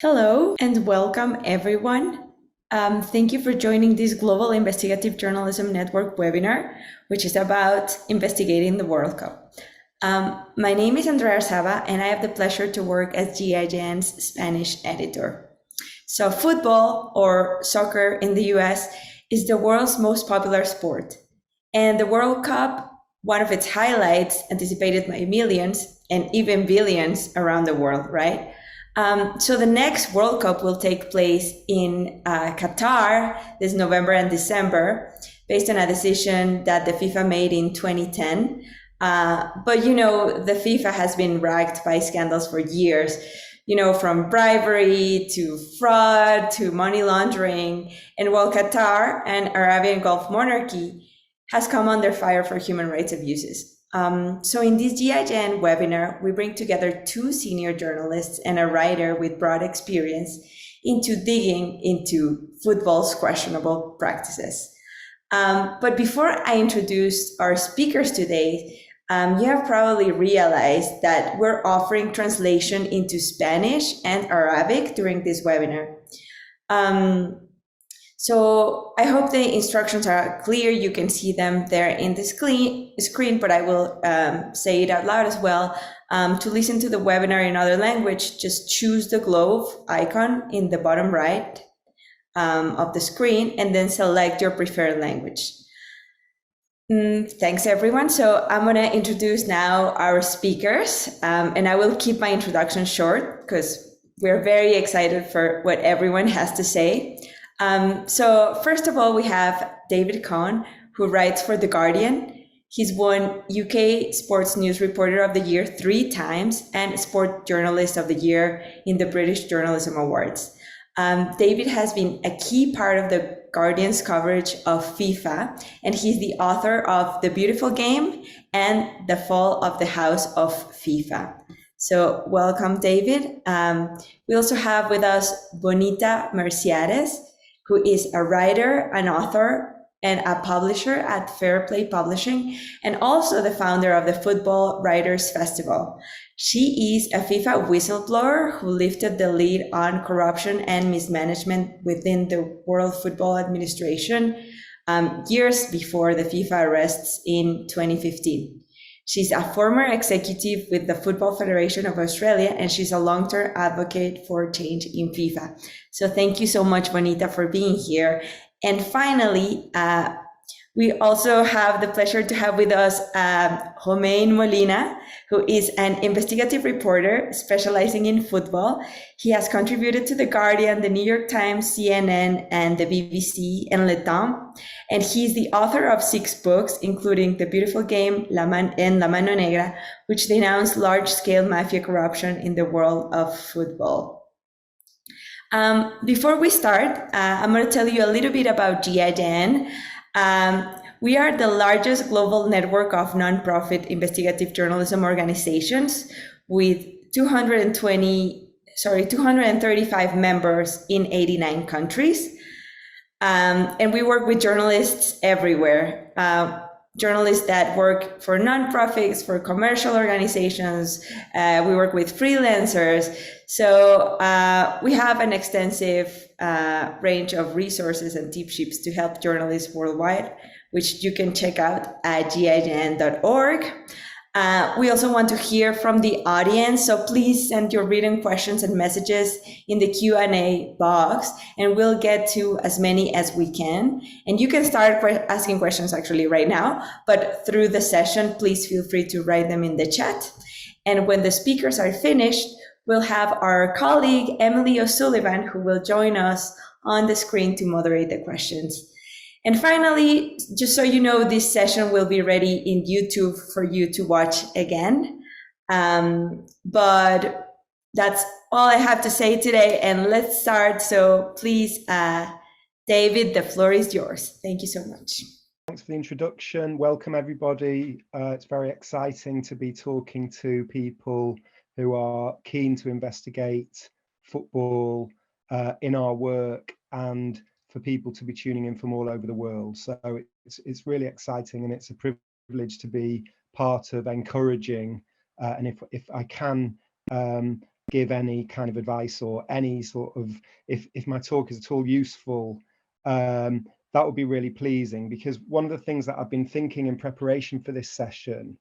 Hello and welcome everyone. Thank you for joining this Global Investigative Journalism Network webinar, which is about investigating the World Cup. My name is Andrea Saba and I have the pleasure to work as GIJN's Spanish editor. So football, or soccer in the US, is the world's most popular sport. And the World Cup, one of its highlights, anticipated by millions and even billions around the world, right? So the next World Cup will take place in Qatar this November and December, based on a decision that the FIFA made in 2010. But you know, the FIFA has been racked by scandals for years, you know, from bribery to fraud to money laundering. And while Qatar, an Arabian Gulf monarchy, has come under fire for human rights abuses. So in this GIJN webinar, we bring together two senior journalists and a writer with broad experience into digging into football's questionable practices. But before I introduce our speakers today, you have probably realized that we're offering translation into Spanish and Arabic during this webinar. So I hope the instructions are clear. You can see them there in the screen, but I will say it out loud as well. To listen to the webinar in other language, just choose the globe icon in the bottom right of the screen and then select your preferred language. Thanks everyone. So I'm gonna introduce now our speakers and I will keep my introduction short because we're very excited for what everyone has to say. So first of all, we have David Cohn, who writes for The Guardian. He's won UK Sports News Reporter of the Year 3 times and Sport Journalist of the Year in the British Journalism Awards. David has been a key part of The Guardian's coverage of FIFA, and he's the author of The Beautiful Game and The Fall of the House of FIFA. So welcome, David. We also have with us Bonita Merciades, who is a writer, an author, and a publisher at Fair Play Publishing, and also the founder of the Football Writers Festival. She is a FIFA whistleblower who lifted the lid on corruption and mismanagement within the World Football Administration years before the FIFA arrests in 2015. She's a former executive with the Football Federation of Australia, and she's a long-term advocate for change in FIFA. So thank you so much, Bonita, for being here. And finally, we also have the pleasure to have with us Romaine Molina, who is an investigative reporter specializing in football. He has contributed to The Guardian, The New York Times, CNN, and the BBC and Le Temps. And he's the author of 6 books, including The Beautiful Game and La Mano Negra, which denounce large-scale mafia corruption in the world of football. Before we start, I'm going to tell you a little bit about GIJN. We are the largest global network of nonprofit investigative journalism organizations with 235 members in 89 countries. And we work with journalists everywhere. Journalists that work for nonprofits, for commercial organizations. We work with freelancers. So we have an extensive range of resources and tip sheets to help journalists worldwide, which you can check out at GIJN.org. We also want to hear from the audience, so please send your written questions and messages in the Q&A box, and we'll get to as many as we can. And you can start asking questions actually right now, but through the session, please feel free to write them in the chat. And when the speakers are finished, we'll have our colleague, Emily O'Sullivan, who will join us on the screen to moderate the questions. And finally, just so you know, this session will be ready in YouTube for you to watch again. But that's all I have to say today, and let's start. So please, David, the floor is yours. Thank you so much. Thanks for the introduction. Welcome, everybody. It's very exciting to be talking to people who are keen to investigate football in our work, and for people to be tuning in from all over the world. So it's really exciting, and it's a privilege to be part of encouraging and if I can give any kind of advice or any sort of, if my talk is at all useful, that would be really pleasing, because one of the things that I've been thinking in preparation for this session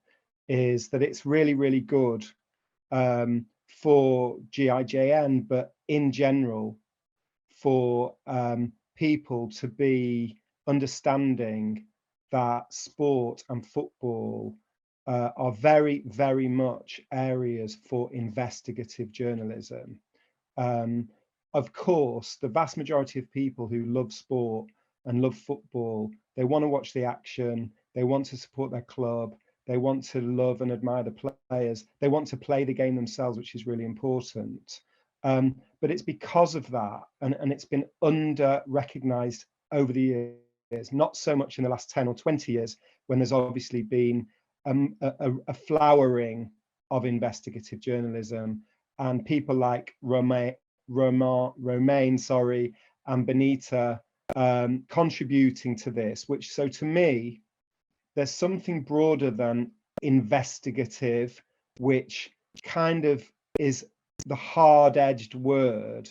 is that it's really, really good for GIJN, but in general for people to be understanding that sport and football are very, very much areas for investigative journalism. Of course, the vast majority of people who love sport and love football, they want to watch the action, they want to support their club, they want to love and admire the players, they want to play the game themselves, which is really important. But it's because of that, and it's been under-recognised over the years, not so much in the last 10 or 20 years, when there's obviously been a flowering of investigative journalism, and people like Romaine, and Benita contributing to this, which, so to me, there's something broader than investigative, which kind of is the hard-edged word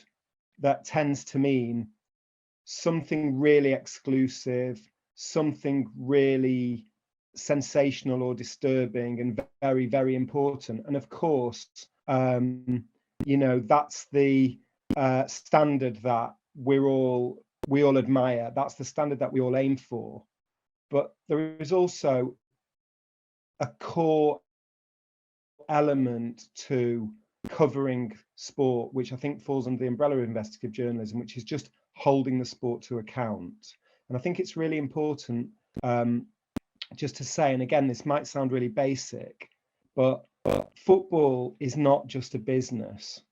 that tends to mean something really exclusive, something really sensational or disturbing and very, very important. And of course, you know, that's the standard that we all admire. That's the standard that we all aim for. But there is also a core element to covering sport, which I think falls under the umbrella of investigative journalism, which is just holding the sport to account. And I think it's really important just to say, and again, this might sound really basic, but football is not just a business.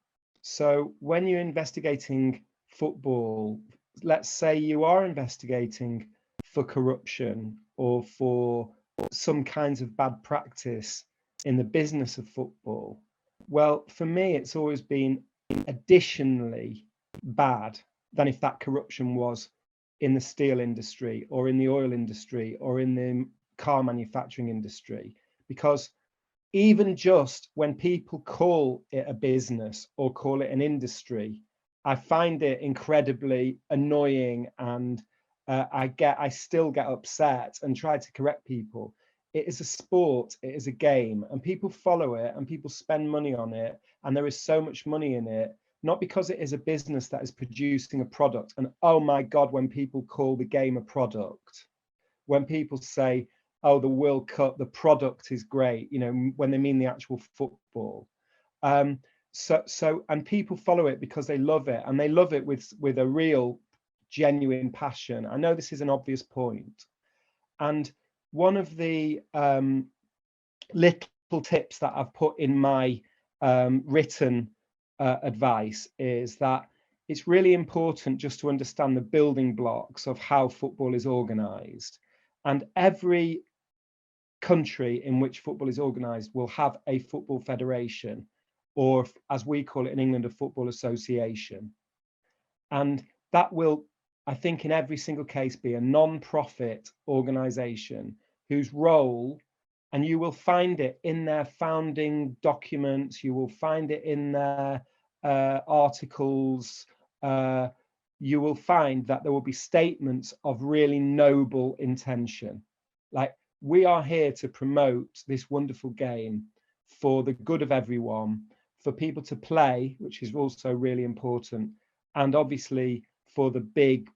So when you're investigating football, let's say you are investigating for corruption or for some kinds of bad practice in the business of football, well, for me, it's always been additionally bad than if that corruption was in the steel industry or in the oil industry or in the car manufacturing industry. Because even just when people call it a business or call it an industry, I find it incredibly annoying, and I still get upset and try to correct people. It is a sport, it is a game, and people follow it and people spend money on it, and there is so much money in it, not because it is a business that is producing a product. And oh my God, when people call the game a product, when people say, oh, the World Cup, the product is great, you know, when they mean the actual football. And people follow it because they love it, and they love it with a real, genuine passion. I know this is an obvious point. And one of the little tips that I've put in my written advice is that it's really important just to understand the building blocks of how football is organized. And every country in which football is organized will have a football federation, or as we call it in England, a football association. And that will, I think, in every single case be a non-profit organization whose role, and you will find it in their founding documents, you will find it in their articles, you will find that there will be statements of really noble intention. Like, we are here to promote this wonderful game for the good of everyone, for people to play, which is also really important, and obviously for the big,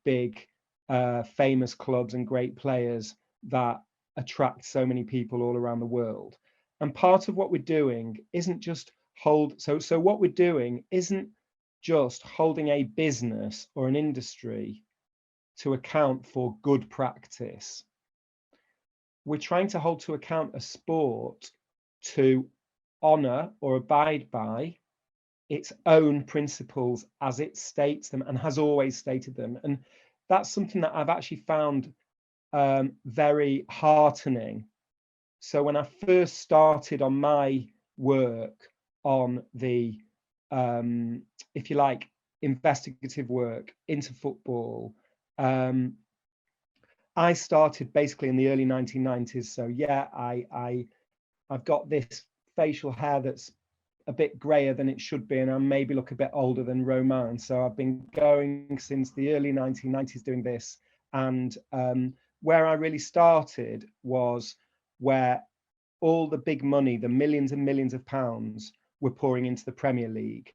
famous clubs and great players that attract so many people all around the world. And part of what we're doing isn't just so what we're doing isn't just holding a business or an industry to account for good practice. We're trying to hold to account a sport to honor or abide by its own principles as it states them and has always stated them. And that's something that I've actually found very heartening. So when I first started on my work on the, if you like, investigative work into football, I started basically in the early 1990s. So yeah, I've got this facial hair that's a bit grayer than it should be, and I maybe look a bit older than Romaine. So I've been going since the early 1990s doing this. And where I really started was where all the big money, the millions and millions of pounds, were pouring into the Premier League,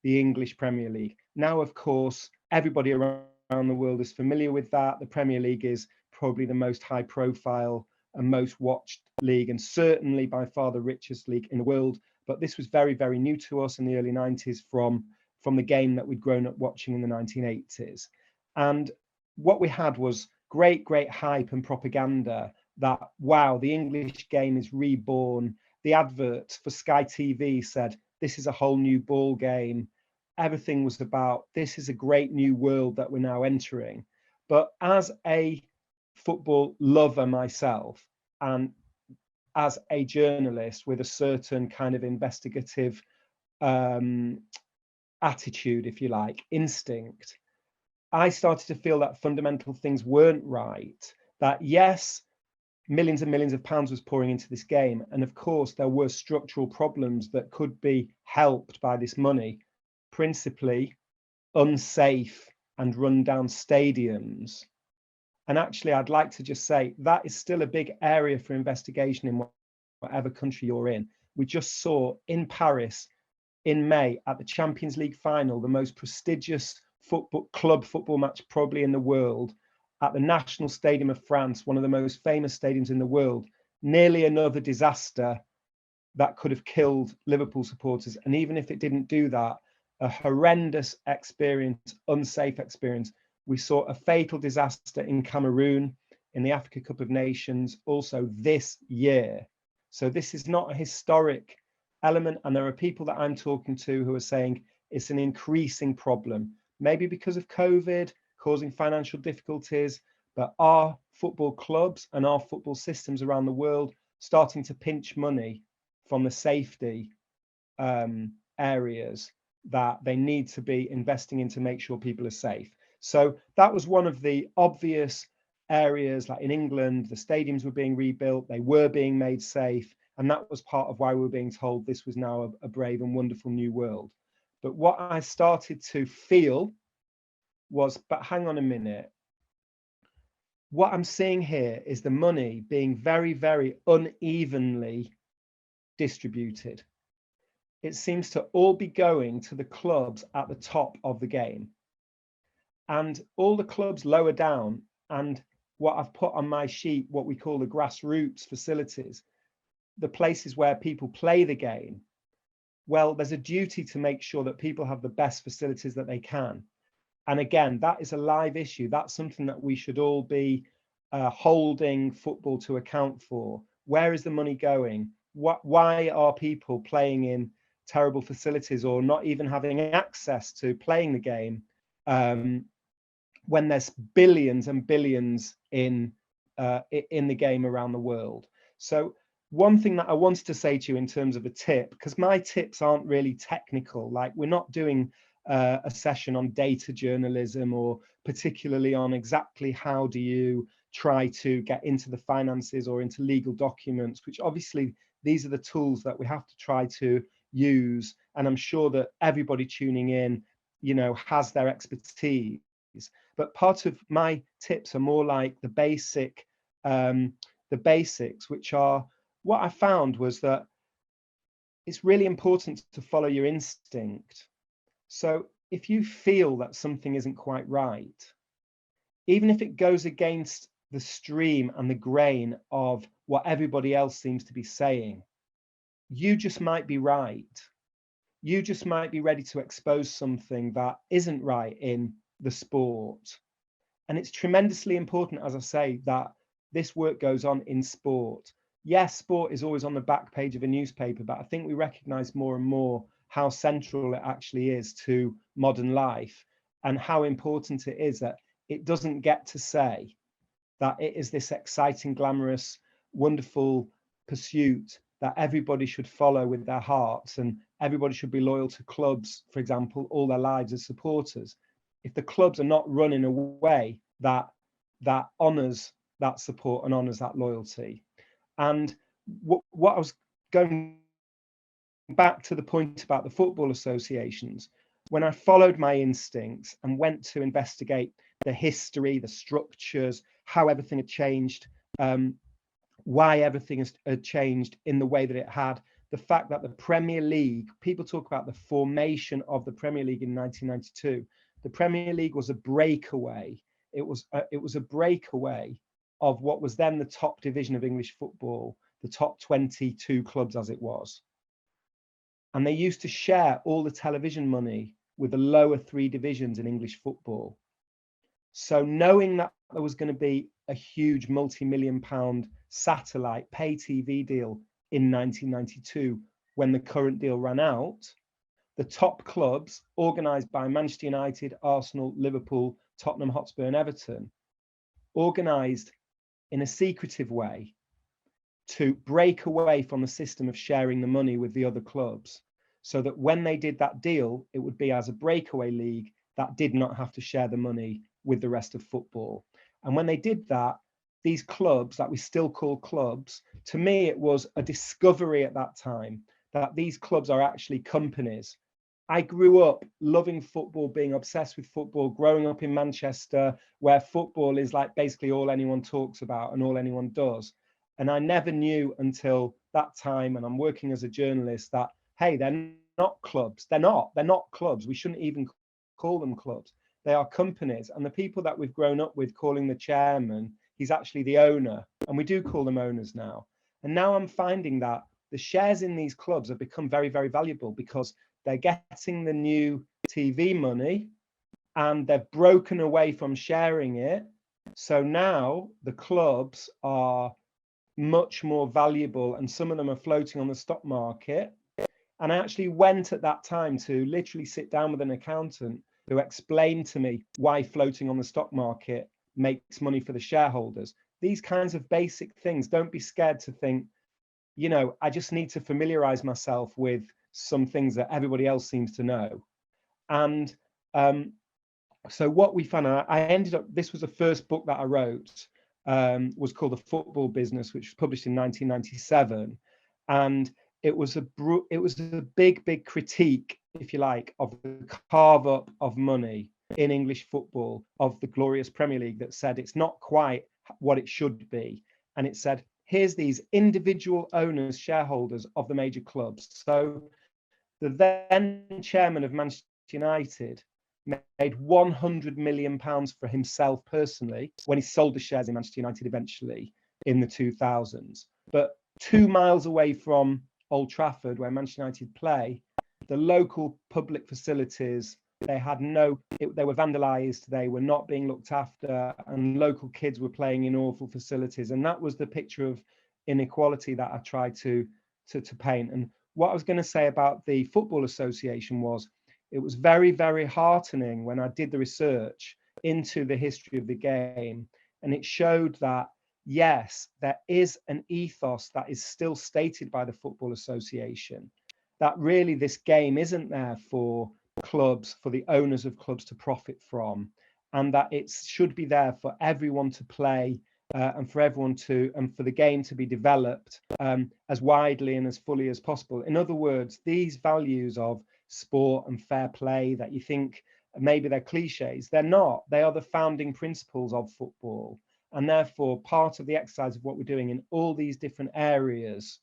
the English Premier League. Now, of course, everybody around the world is familiar with that. The Premier League is probably the most high profile and most watched league, and certainly by far the richest league in the world. But this was very, very new to us in the early 90s from the game that we'd grown up watching in the 1980s. And what we had was great hype and propaganda that, wow, the English game is reborn. The adverts for Sky TV said, this is a whole new ball game. Everything was about, this is a great new world that we're now entering. But as a football lover myself, and as a journalist with a certain kind of investigative attitude, if you like, instinct, I started to feel that fundamental things weren't right. That yes, millions and millions of pounds was pouring into this game. And of course, there were structural problems that could be helped by this money, principally unsafe and run-down stadiums. And actually, I'd like to just say that is still a big area for investigation in whatever country you're in. We just saw in Paris in May at the Champions League final, the most prestigious club football match probably in the world, at the National Stadium of France, one of the most famous stadiums in the world, nearly another disaster that could have killed Liverpool supporters. And even if it didn't do that, a horrendous experience, unsafe experience. We saw a fatal disaster in Cameroon in the Africa Cup of Nations also this year. So this is not a historic element. And there are people that I'm talking to who are saying it's an increasing problem, maybe because of COVID causing financial difficulties, but our football clubs and our football systems around the world starting to pinch money from the safety areas that they need to be investing in to make sure people are safe. So that was one of the obvious areas. Like in England, the stadiums were being rebuilt, they were being made safe, and that was part of why we were being told this was now a brave and wonderful new world. But what I started to feel was, but hang on a minute, what I'm seeing here is the money being very, very unevenly distributed. It seems to all be going to the clubs at the top of the game, and all the clubs lower down, and what I've put on my sheet, what we call the grassroots facilities, the places where people play the game. Well, there's a duty to make sure that people have the best facilities that they can. And again, that is a live issue. That's something that we should all be holding football to account for. Where is the money going? Why are people playing in terrible facilities or not even having access to playing the game when there's billions and billions in the game around the world? So one thing that I wanted to say to you in terms of a tip, because my tips aren't really technical, like we're not doing a session on data journalism or particularly on exactly how do you try to get into the finances or into legal documents, which obviously these are the tools that we have to try to use. And I'm sure that everybody tuning in, you know, has their expertise. But part of my tips are more like the basics, which are, what I found was that it's really important to follow your instinct. So if you feel that something isn't quite right, even if it goes against the stream and the grain of what everybody else seems to be saying, you just might be right. You just might be ready to expose something that isn't right in the sport. And it's tremendously important, as I say, that this work goes on in sport. Yes, sport is always on the back page of a newspaper, but I think we recognize more and more how central it actually is to modern life and how important it is that it doesn't get to say that it is this exciting, glamorous, wonderful pursuit that everybody should follow with their hearts, and everybody should be loyal to clubs, for example, all their lives as supporters. If the clubs are not run in a way that honors that support and honors that loyalty. And what I was going back to the point about the football associations, when I followed my instincts and went to investigate the history, the structures, how everything had changed, why everything had changed in the way that it had, the fact that the Premier League, people talk about the formation of the Premier League in 1992. The Premier League was a breakaway. It was a breakaway of what was then the top division of English football, the top 22 clubs as it was. And they used to share all the television money with the lower three divisions in English football. So knowing that there was going to be a huge multi-million-pound satellite pay TV deal in 1992, when the current deal ran out, the top clubs, organised by Manchester United, Arsenal, Liverpool, Tottenham Hotspur and Everton, organised in a secretive way to break away from the system of sharing the money with the other clubs, so that when they did that deal, it would be as a breakaway league that did not have to share the money with the rest of football. And when they did that, these clubs that we still call clubs, to me, it was a discovery at that time that these clubs are actually companies. I grew up loving football, being obsessed with football, growing up in Manchester, where football is like basically all anyone talks about and all anyone does. And I never knew until that time, and I'm working as a journalist, that, hey, they're not clubs. They're not clubs. We shouldn't even call them clubs. They are companies. And the people that we've grown up with calling the chairman, he's actually the owner. And we do call them owners now. And now I'm finding that the shares in these clubs have become very, very valuable, because they're getting the new TV money and they've broken away from sharing it. So now the clubs are much more valuable, and some of them are floating on the stock market. And I actually went at that time to literally sit down with an accountant who explained to me why floating on the stock market makes money for the shareholders. These kinds of basic things. Don't be scared to think, you know, I just need to familiarize myself with some things that everybody else seems to know. And so what we found out, I ended up, this was the first book that I wrote, was called The Football Business, which was published in 1997. And it was a big critique, if you like, of the carve up of money in English football, of the glorious Premier League, that said it's not quite what it should be. And it said, here's these individual owners, shareholders of the major clubs. So the then chairman of Manchester United made £100 million for himself personally when he sold the shares in Manchester United eventually in the 2000s. But 2 miles away from Old Trafford, where Manchester United play, the local public facilities, they were vandalized, they were not being looked after, and local kids were playing in awful facilities. And that was the picture of inequality that I tried to paint. And what I was going to say about the Football Association was, it was very, very heartening when I did the research into the history of the game. And it showed that, yes, there is an ethos that is still stated by the Football Association, that really this game isn't there for clubs, for the owners of clubs to profit from, and that it should be there for everyone to play, and for everyone to, and for the game to be developed as widely and as fully as possible. In other words, these values of sport and fair play that you think maybe they're cliches, they're not. They are the founding principles of football, and therefore part of the exercise of what we're doing in all these different areas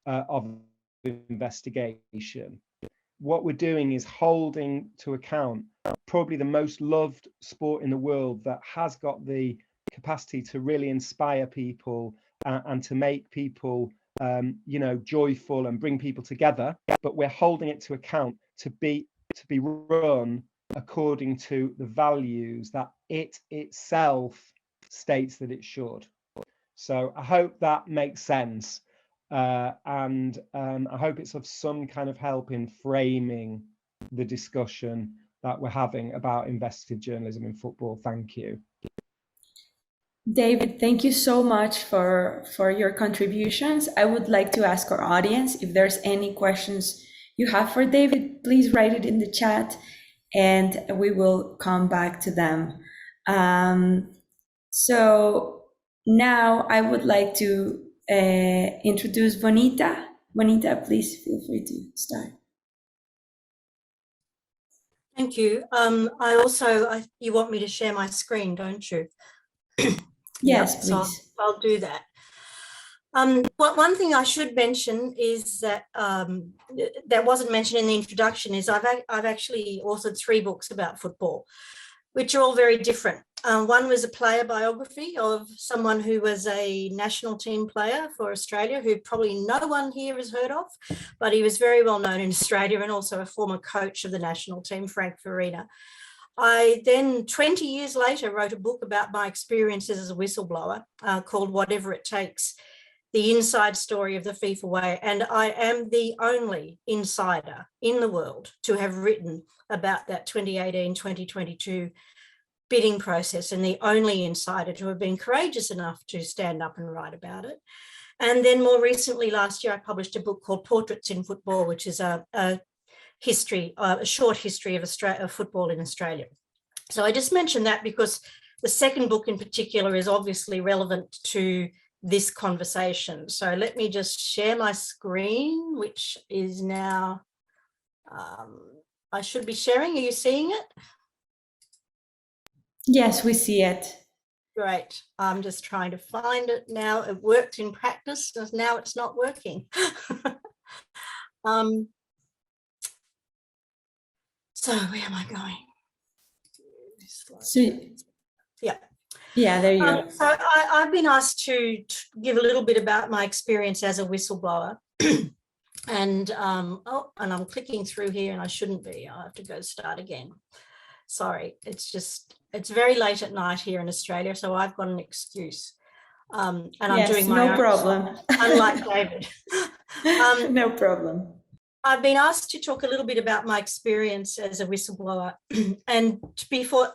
of investigation. What we're doing is holding to account probably the most loved sport in the world, that has got the capacity to really inspire people and to make people you know, joyful and bring people together. But we're holding it to account to be run according to the values that it itself states that it should. So I hope that makes sense, and I hope it's of some kind of help in framing the discussion that we're having about investigative journalism in football. Thank you. David, thank you so much for your contributions. I would like to ask our audience, if there's any questions you have for David, please write it in the chat and we will come back to them. So now I would like to introduce Bonita. Juanita, please feel free to start. Thank you. You want me to share my screen, don't you? Yes, Yep, please. so I'll do that. One thing I should mention is that that wasn't mentioned in the introduction is I've actually authored 3 books about football, which are all very different. One was a player biography of someone who was a national team player for Australia, who probably no one here has heard of, but he was very well known in Australia and also a former coach of the national team, Frank Farina. I then, 20 years later, wrote a book about my experiences as a whistleblower called Whatever It Takes, the inside story of the FIFA way. And I am the only insider in the world to have written about that 2018-2022 bidding process, and the only insider to have been courageous enough to stand up and write about it. And then more recently, last year, I published a book called Portraits in Football, which is a short history of football in Australia. So I just mentioned that because the second book in particular is obviously relevant to this conversation. So let me just share my screen, which is now, I should be sharing. Are you seeing it? Yes, we see it. Great. I'm just trying to find it now. It worked in practice, now it's not working. So where am I going? So, yeah, there you go. So I've been asked to give a little bit about my experience as a whistleblower. And I'm clicking through here and I shouldn't be. I'll have to go start again. Sorry, it's very late at night here in Australia, so I've got an excuse. And I'm doing my own problem. Unlike David. No problem. I've been asked to talk a little bit about my experience as a whistleblower. And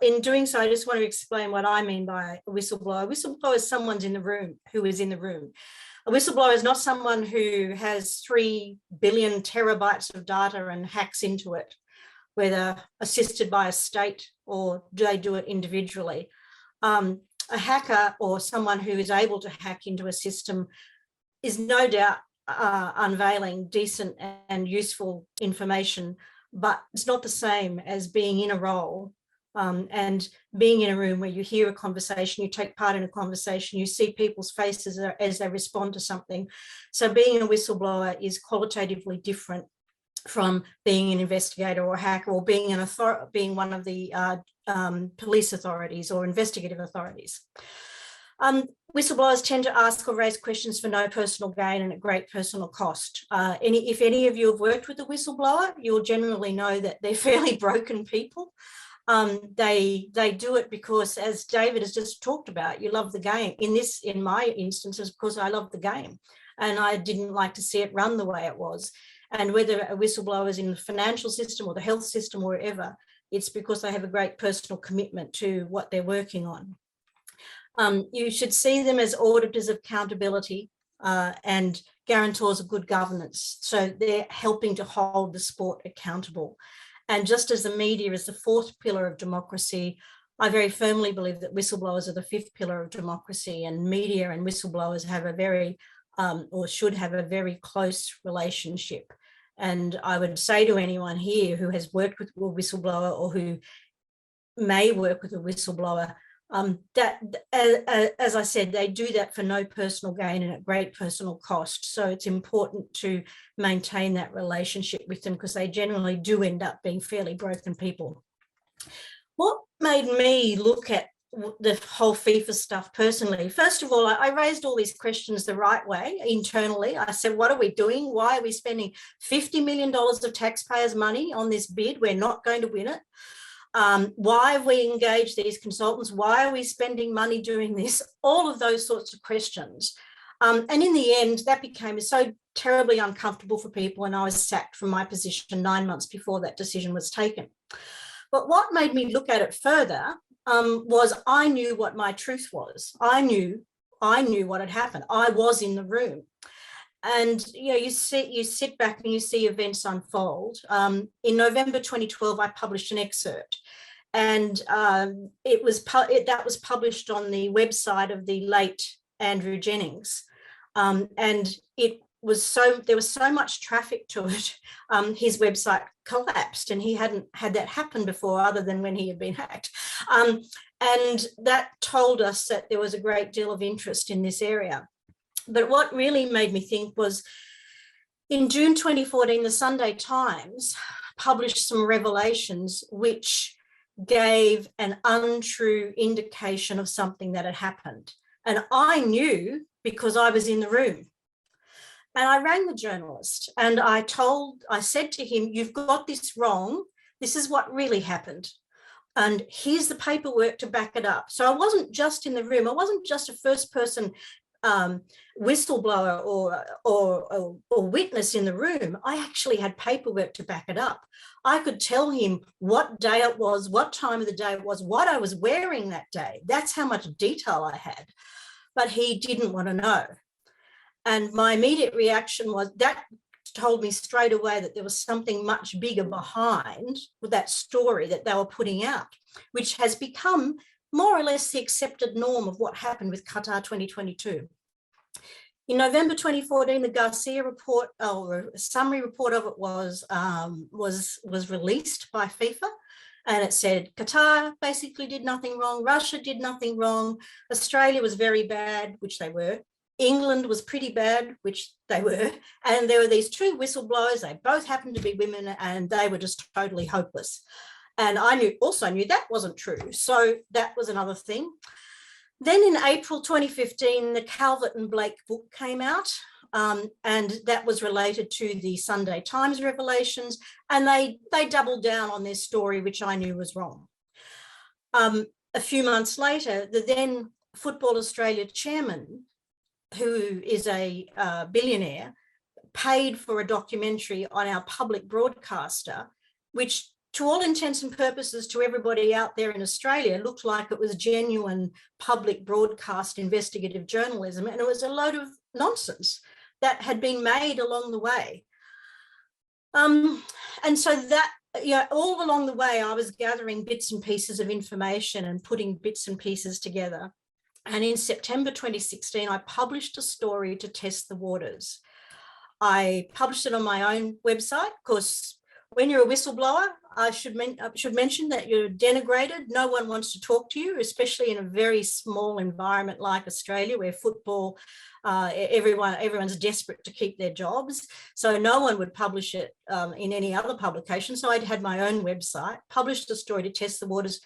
in doing so, I just want to explain what I mean by a whistleblower. A whistleblower is someone in the room who is in the room. A whistleblower is not someone who has 3 billion terabytes of data and hacks into it, whether assisted by a state or do they do it individually. A hacker or someone who is able to hack into a system is no doubt unveiling decent and useful information, but it's not the same as being in a role and being in a room where you hear a conversation, you take part in a conversation, you see people's faces as they respond to something. So being a whistleblower is qualitatively different from being an investigator or a hacker or being one of the police authorities or investigative authorities. Whistleblowers tend to ask or raise questions for no personal gain and at great personal cost. If any of you have worked with a whistleblower, you'll generally know that they're fairly broken people. They do it because, as David has just talked about, you love the game. In my instances, because I love the game and I didn't like to see it run the way it was. And whether a whistleblower is in the financial system or the health system or wherever, it's because they have a great personal commitment to what they're working on. You should see them as auditors of accountability and guarantors of good governance. So they're helping to hold the sport accountable. And just as the media is the 4th pillar of democracy, I very firmly believe that whistleblowers are the 5th pillar of democracy, and media and whistleblowers have a very, or should have a very close relationship. And I would say to anyone here who has worked with a whistleblower or who may work with a whistleblower, that, as I said, they do that for no personal gain and at great personal cost. So it's important to maintain that relationship with them because they generally do end up being fairly broken people. What made me look at the whole FIFA stuff personally? First of all, I raised all these questions the right way internally. I said, what are we doing? Why are we spending $50 million of taxpayers' money on this bid? We're not going to win it. Why have we engaged these consultants? Why are we spending money doing this? All of those sorts of questions. And in the end, that became so terribly uncomfortable for people, and I was sacked from my position 9 months before that decision was taken. But what made me look at it further was I knew what my truth was. I knew what had happened. I was in the room. And you sit back and you see events unfold. In November 2012, I published an excerpt, and that was published on the website of the late Andrew Jennings, and it there was so much traffic to it, his website collapsed, and he hadn't had that happen before, other than when he had been hacked. And that told us that there was a great deal of interest in this area. But what really made me think was, in June 2014, the Sunday Times published some revelations which gave an untrue indication of something that had happened. And I knew because I was in the room. And I rang the journalist and I said to him, "You've got this wrong. This is what really happened. And here's the paperwork to back it up." So I wasn't just in the room. I wasn't just a first person whistleblower or witness in the room. I actually had paperwork to back it up. I could tell him what day it was, what time of the day it was, what I was wearing that day. That's how much detail I had. But he didn't want to know. And my immediate reaction was, that told me straight away that there was something much bigger behind that story that they were putting out, which has become more or less the accepted norm of what happened with Qatar 2022. In November 2014, the Garcia report, or a summary report of it, was released by FIFA. And it said Qatar basically did nothing wrong, Russia did nothing wrong, Australia was very bad, which they were, England was pretty bad, which they were, and there were these two whistleblowers. They both happened to be women, and they were just totally hopeless. And I also knew that wasn't true. So that was another thing. Then in April 2015, the Calvert and Blake book came out, and that was related to the Sunday Times revelations, and they doubled down on their story, which I knew was wrong. A few months later, the then Football Australia chairman, who is a billionaire, paid for a documentary on our public broadcaster, which to all intents and purposes to everybody out there in Australia looked like it was genuine public broadcast investigative journalism, and it was a load of nonsense that had been made along the way. And so that, all along the way, I was gathering bits and pieces of information and putting bits and pieces together. And in September 2016, I published a story to test the waters. I published it on my own website, because when you're a whistleblower, I should mention that you're denigrated. No one wants to talk to you, especially in a very small environment like Australia, where football, everyone's desperate to keep their jobs. So no one would publish it in any other publication. So I'd had my own website, published a story to test the waters.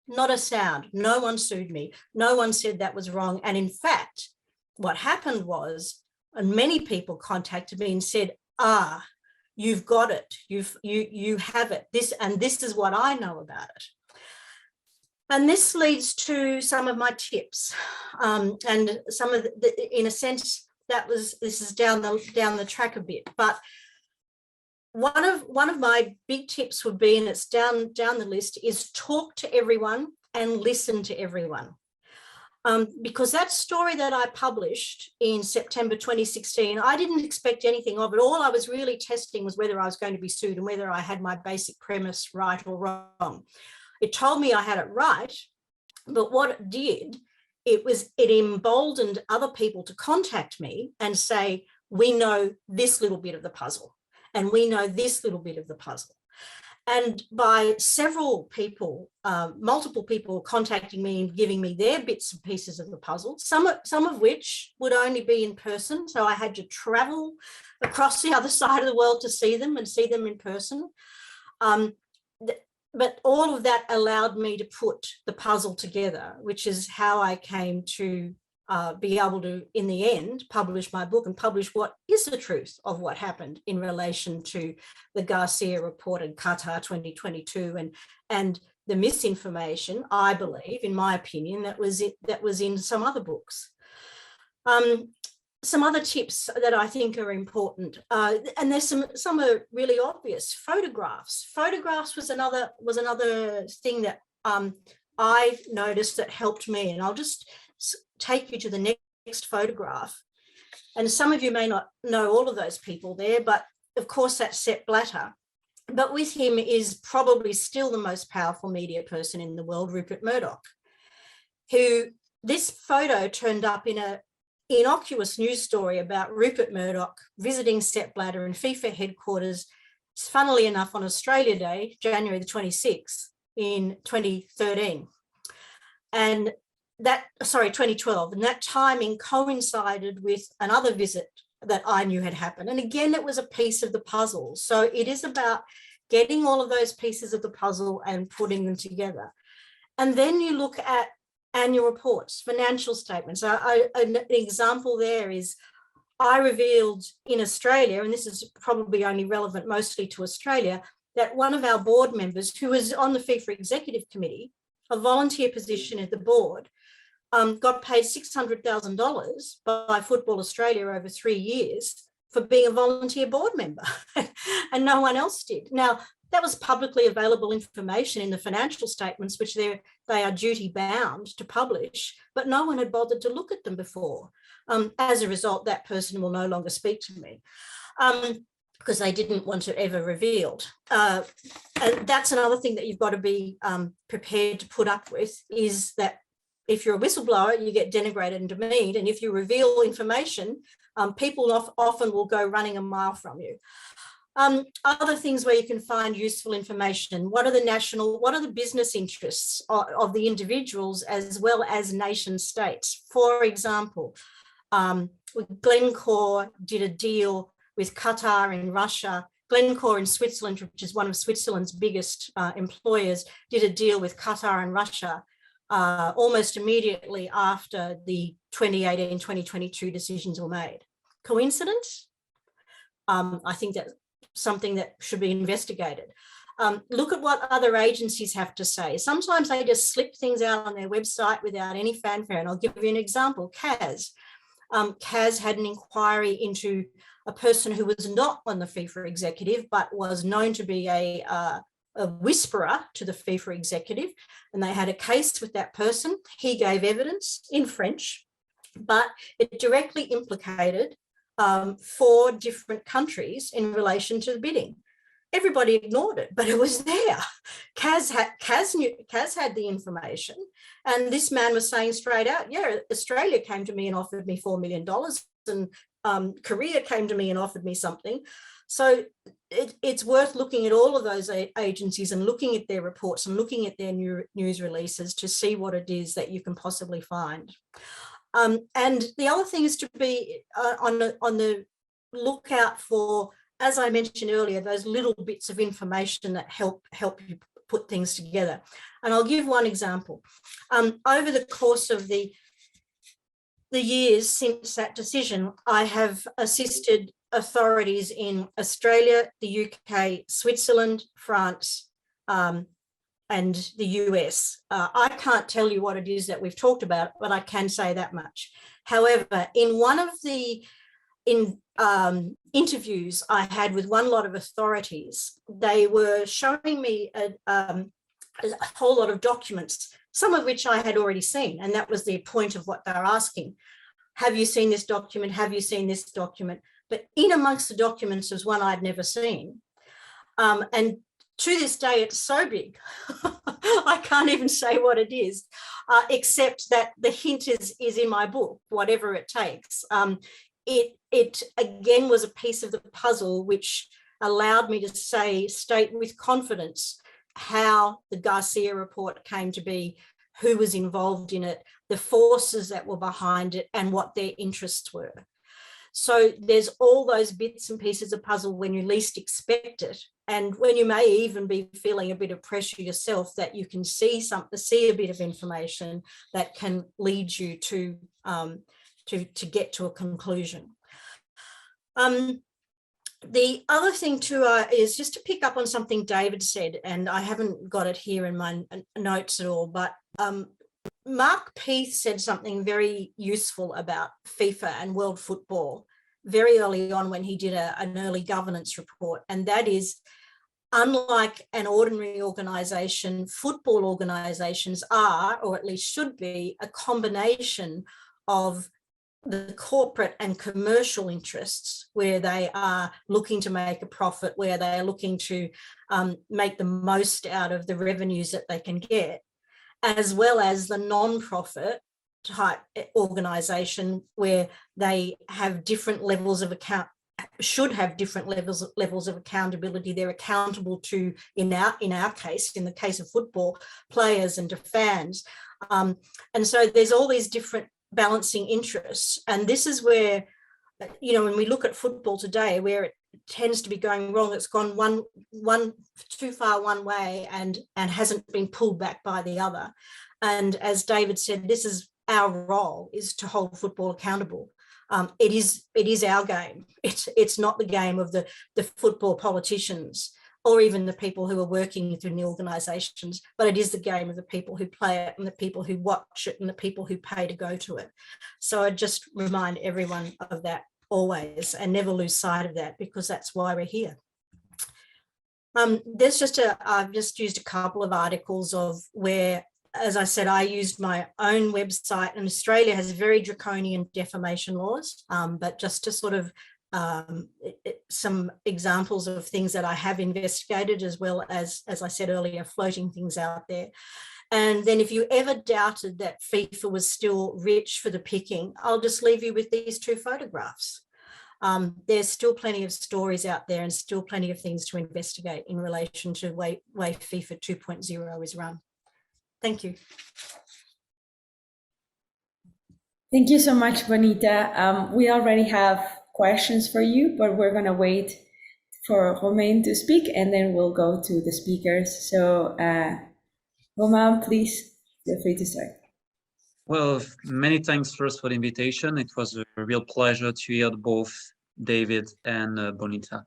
Not a sound. No one sued me. No one said that was wrong. And in fact, what happened was, and many people contacted me and said, you've got it. You have it. This is what I know about it. And this leads to some of my tips, and some of in a sense, this is down the track a bit. But one of my big tips would be, and it's down the list, is talk to everyone and listen to everyone. Because that story that I published in September 2016, I didn't expect anything of it. All I was really testing was whether I was going to be sued and whether I had my basic premise right or wrong. It told me I had it right, but what it did, it emboldened other people to contact me and say, we know this little bit of the puzzle, and we know this little bit of the puzzle. And by several people, multiple people contacting me and giving me their bits and pieces of the puzzle, some of which would only be in person. So I had to travel across the other side of the world to see them and see them in person. But all of that allowed me to put the puzzle together, which is how I came to be able to, in the end, publish my book and publish what is the truth of what happened in relation to the Garcia report in Qatar 2022 and the misinformation, I believe, in my opinion, that was in some other books. Some other tips that I think are important, and there's some are really obvious. Photographs. Photographs was another thing that I noticed that helped me, and I'll just take you to the next photograph. And some of you may not know all of those people there, but of course that's Sepp Blatter. But with him is probably still the most powerful media person in the world, Rupert Murdoch, who this photo turned up in a innocuous news story about Rupert Murdoch visiting Sepp Blatter and FIFA headquarters, funnily enough, on Australia Day, January the 26th in 2013. And that, sorry, 2012. And that timing coincided with another visit that I knew had happened. And again, it was a piece of the puzzle. So it is about getting all of those pieces of the puzzle and putting them together. And then you look at annual reports, financial statements. An example there is I revealed in Australia, and this is probably only relevant mostly to Australia, that one of our board members who was on the FIFA Executive Committee, a volunteer position at the board, got paid $600,000 by Football Australia over 3 years for being a volunteer board member, and no one else did. Now, that was publicly available information in the financial statements, which they are duty bound to publish, but no one had bothered to look at them before. As a result, that person will no longer speak to me because they didn't want it ever revealed. And that's another thing that you've got to be prepared to put up with, is that if you're a whistleblower, you get denigrated and demeaned. And if you reveal information, people often will go running a mile from you. Other things where you can find useful information. What are the business interests of the individuals as well as nation states? For example, Glencore did a deal with Qatar and Russia. Glencore in Switzerland, which is one of Switzerland's biggest employers, did a deal with Qatar and Russia almost immediately after the 2018-2022 decisions were made. Coincidence? I think that's something that should be investigated. Look at what other agencies have to say. Sometimes they just slip things out on their website without any fanfare. And I'll give you an example. CAS. CAS had an inquiry into a person who was not on the FIFA executive, but was known to be a whisperer to the FIFA executive. And they had a case with that person. He gave evidence in French, but it directly implicated 4 different countries in relation to the bidding. Everybody ignored it, but it was there. CAS had the information, and this man was saying straight out, yeah, Australia came to me and offered me $4 million, and Korea came to me and offered me something. So it's worth looking at all of those agencies and looking at their reports and looking at their news releases to see what it is that you can possibly find. And the other thing is to be on the lookout for, as I mentioned earlier, those little bits of information that help you put things together. And I'll give one example. Over the course of the years since that decision, I have assisted authorities in Australia, the UK, Switzerland, France, and the US. I can't tell you what it is that we've talked about, but I can say that much. However, in one of the interviews I had with one lot of authorities, they were showing me a whole lot of documents, some of which I had already seen, and that was the point of what they were asking. Have you seen this document? Have you seen this document? But in amongst the documents was one I'd never seen. And to this day, it's so big, I can't even say what it is, except that the hint is in my book, whatever it takes. It again was a piece of the puzzle which allowed me to state with confidence how the Garcia report came to be, who was involved in it, the forces that were behind it, and what their interests were. So there's all those bits and pieces of puzzle when you least expect it, and when you may even be feeling a bit of pressure yourself, that you can see a bit of information that can lead you to get to a conclusion. The other thing too is just to pick up on something David said, and I haven't got it here in my notes at all, but Mark Peath said something very useful about FIFA and world football very early on when he did an early governance report, and that is, unlike an ordinary organisation, football organisations are, or at least should be, a combination of the corporate and commercial interests, where they are looking to make a profit, where they are looking to make the most out of the revenues that they can get, as well as the non-profit type organization where they have different levels of should have different levels of accountability. They're accountable to, in our case, in the case of football, players and to fans. And so there's all these different balancing interests. And this is where, you know, when we look at football today, where it tends to be going wrong, it's gone one too far one way and hasn't been pulled back by the other. And as David said, this is our role, is to hold football accountable. It is our game. It's not the game of the football politicians or even the people who are working within the organisations, but it is the game of the people who play it and the people who watch it and the people who pay to go to it. So I just remind everyone of that always, and never lose sight of that, because that's why we're here. I've just used a couple of articles of where, as I said, I used my own website, and Australia has very draconian defamation laws, but just to sort of some examples of things that I have investigated, as well as I said earlier, floating things out there. And then if you ever doubted that FIFA was still rich for the picking, I'll just leave you with these two photographs. There's still plenty of stories out there and still plenty of things to investigate in relation to the way FIFA 2.0 is run. Thank you. Thank you so much, Bonita. We already have questions for you, but we're going to wait for Romaine to speak, and then we'll go to the speakers. So, Romain, please feel free to start. Well, many thanks first for the invitation. It was a real pleasure to hear both David and Bonita.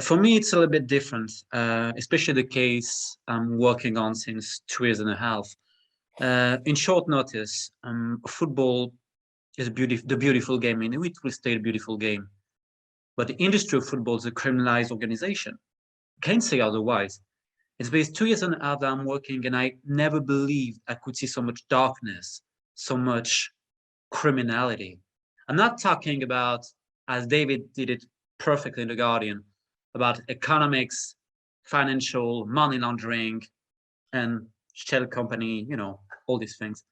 For me, it's a little bit different, especially the case I'm working on since 2.5 years. In short notice, football is the beautiful game, and it will stay a beautiful game. But the industry of football is a criminalized organization. Can't say otherwise. It's based 2.5 years that I'm working, and I never believed I could see so much darkness, so much criminality. I'm not talking about, as David did it perfectly in The Guardian, about economics, financial, money laundering, and shell company, you know, all these things.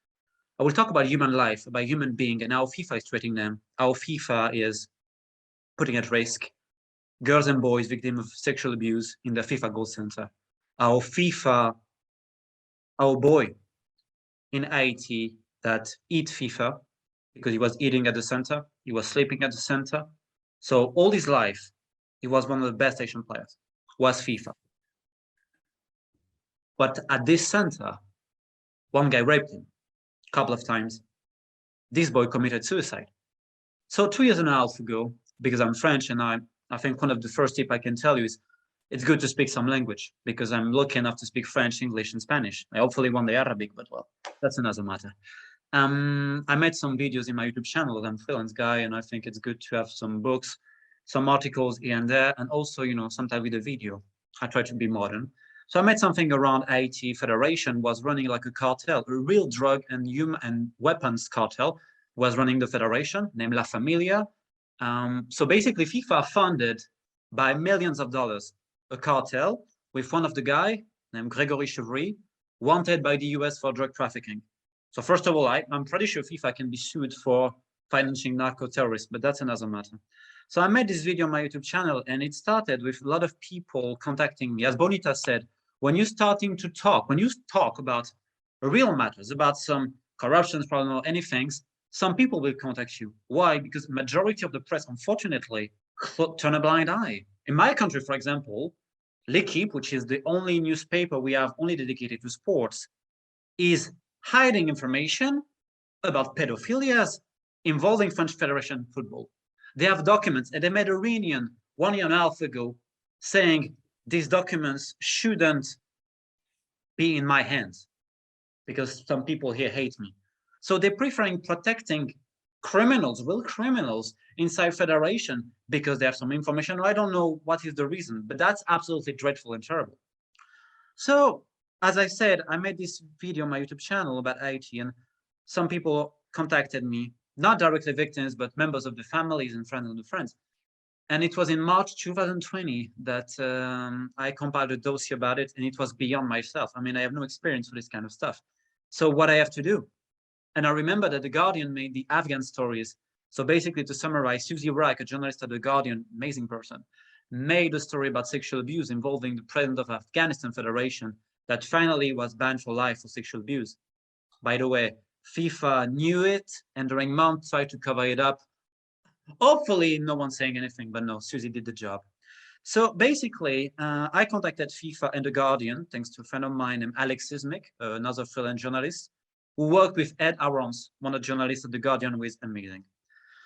I will talk about human life, about human being, and how FIFA is treating them, how FIFA is putting at risk girls and boys victims of sexual abuse in the FIFA Gold Center. Our boy in Haiti that eat FIFA because he was eating at the center, he was sleeping at the center. So all his life, he was one of the best Asian players, was FIFA. But at this center, one guy raped him a couple of times. This boy committed suicide. So 2.5 years ago, because I'm French, and I think one of the first tips I can tell you is it's good to speak some language, because I'm lucky enough to speak French, English, and Spanish. I hopefully one day Arabic, but well, that's another matter. I made some videos in my YouTube channel. I'm a freelance guy, and I think it's good to have some books, some articles here and there, and also, you know, sometimes with a video. I try to be modern. So I made something around Haiti Federation was running like a cartel, a real drug and human and weapons cartel was running the federation named La Familia. So basically FIFA funded by millions of dollars a cartel with one of the guy named Gregory Chevry, wanted by the US for drug trafficking. So first of all, I'm pretty sure FIFA can be sued for financing narco-terrorists, but that's another matter. So I made this video on my YouTube channel, and it started with a lot of people contacting me. As Bonita said, when you talk about real matters, about some corruption problem or anything, some people will contact you. Why? Because the majority of the press, unfortunately, turn a blind eye. In my country, for example, L'Equipe, which is the only newspaper we have only dedicated to sports, is hiding information about pedophilias involving French Federation football. They have documents, and they made a reunion 1.5 years ago saying these documents shouldn't be in my hands because some people here hate me. So they're preferring protecting criminals, real criminals inside Federation because they have some information. I don't know what is the reason, but that's absolutely dreadful and terrible. So as I said, I made this video on my YouTube channel about Haiti, and some people contacted me, not directly victims, but members of the families and friends of the friends. And it was in March 2020 that I compiled a dossier about it, and it was beyond myself. I mean, I have no experience with this kind of stuff. So what I have to do? And I remember that The Guardian made the Afghan stories. So basically, to summarize, Susie Wrack, a journalist at The Guardian, amazing person, made a story about sexual abuse involving the president of Afghanistan Federation that finally was banned for life for sexual abuse. By the way, FIFA knew it and during months tried to cover it up. Hopefully no one's saying anything, but no, Susie did the job. So basically, I contacted FIFA and The Guardian, thanks to a friend of mine named Alex Sismic, another freelance journalist, who worked with Ed Aarons, one of the journalists at The Guardian, who is amazing.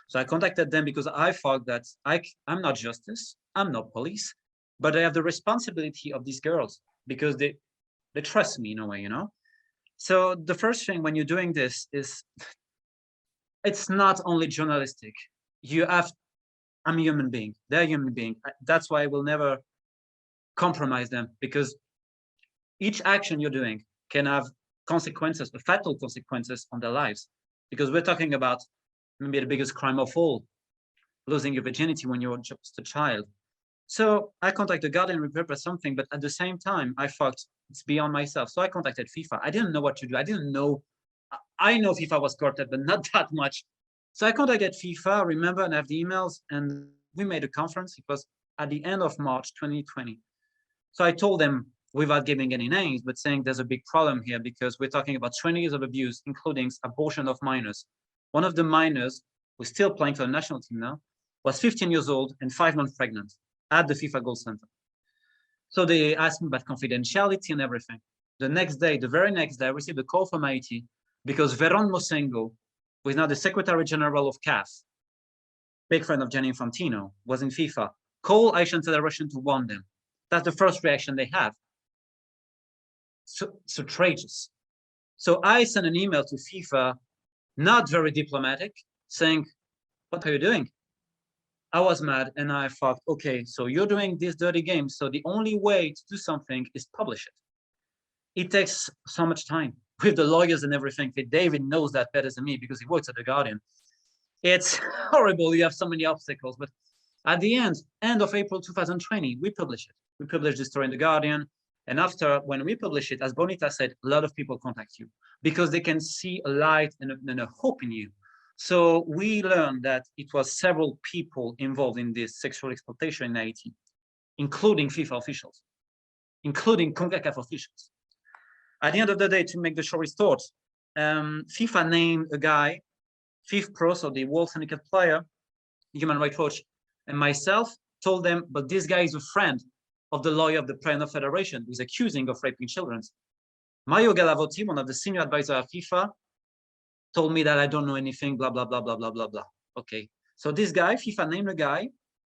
So I contacted them because I thought that I'm not justice, I'm not police, but I have the responsibility of these girls because they trust me in a way, you know? So the first thing when you're doing this is, it's not only journalistic. I'm a human being, they're a human being. That's why I will never compromise them, because each action you're doing can have consequences, fatal consequences on their lives. Because we're talking about maybe the biggest crime of all, losing your virginity when you're just a child. So I contacted The Guardian, repurposed something, but at the same time, I thought it's beyond myself. So I contacted FIFA. I didn't know what to do. I know FIFA was corrupted, but not that much. So I contacted FIFA, remember, and I have the emails, and we made a conference. It was at the end of March 2020. So I told them, without giving any names, but saying there's a big problem here because we're talking about 20 years of abuse, including abortion of minors. One of the minors, who's still playing for the national team now, was 15 years old and 5 months pregnant at the FIFA Gold Center. So they asked me about confidentiality and everything. The very next day, I received a call from Haiti because Veron Mosengo, who is now the Secretary General of CAF, big friend of Gianni Infantino, was in FIFA, called Haitian Federation to warn them. That's the first reaction they have. So it's outrageous. So I sent an email to FIFA, not very diplomatic, saying, what are you doing? I was mad and I thought, okay, so you're doing this dirty game. So the only way to do something is publish it. It takes so much time with the lawyers and everything. David knows that better than me because he works at The Guardian. It's horrible. You have so many obstacles, but at the end of April 2020, we published it. We published the story in The Guardian. And after, when we publish it, as Bonita said, a lot of people contact you because they can see a light and a hope in you. So we learned that it was several people involved in this sexual exploitation in Haiti, including FIFA officials, including CONCACAF officials. At the end of the day, to make the story short, FIFA named a guy, FIFPro, so the World Syndicate player, Human Rights Watch, and myself told them, but this guy is a friend of the lawyer of the President of Federation who is accusing of raping children. Mario Galavotti, one of the senior advisors of FIFA, told me that I don't know anything, blah, blah, blah, blah, blah, blah, blah. Okay, so this guy, FIFA named a guy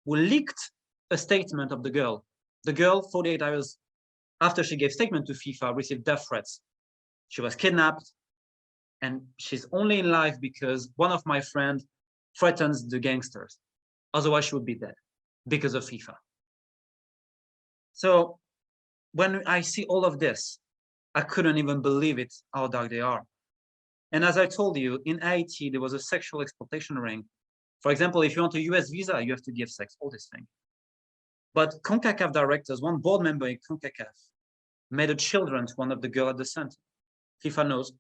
who leaked a statement of the girl. The girl, 48 hours after she gave statement to FIFA, received death threats. She was kidnapped, and she's only in life because one of my friends threatens the gangsters. Otherwise, she would be dead because of FIFA. So when I see all of this, I couldn't even believe it, how dark they are. And as I told you, in Haiti, there was a sexual exploitation ring. For example, if you want a US visa, you have to give sex, all this thing. But CONCACAF directors, one board member in CONCACAF, made a children to one of the girls at the center. FIFA knows,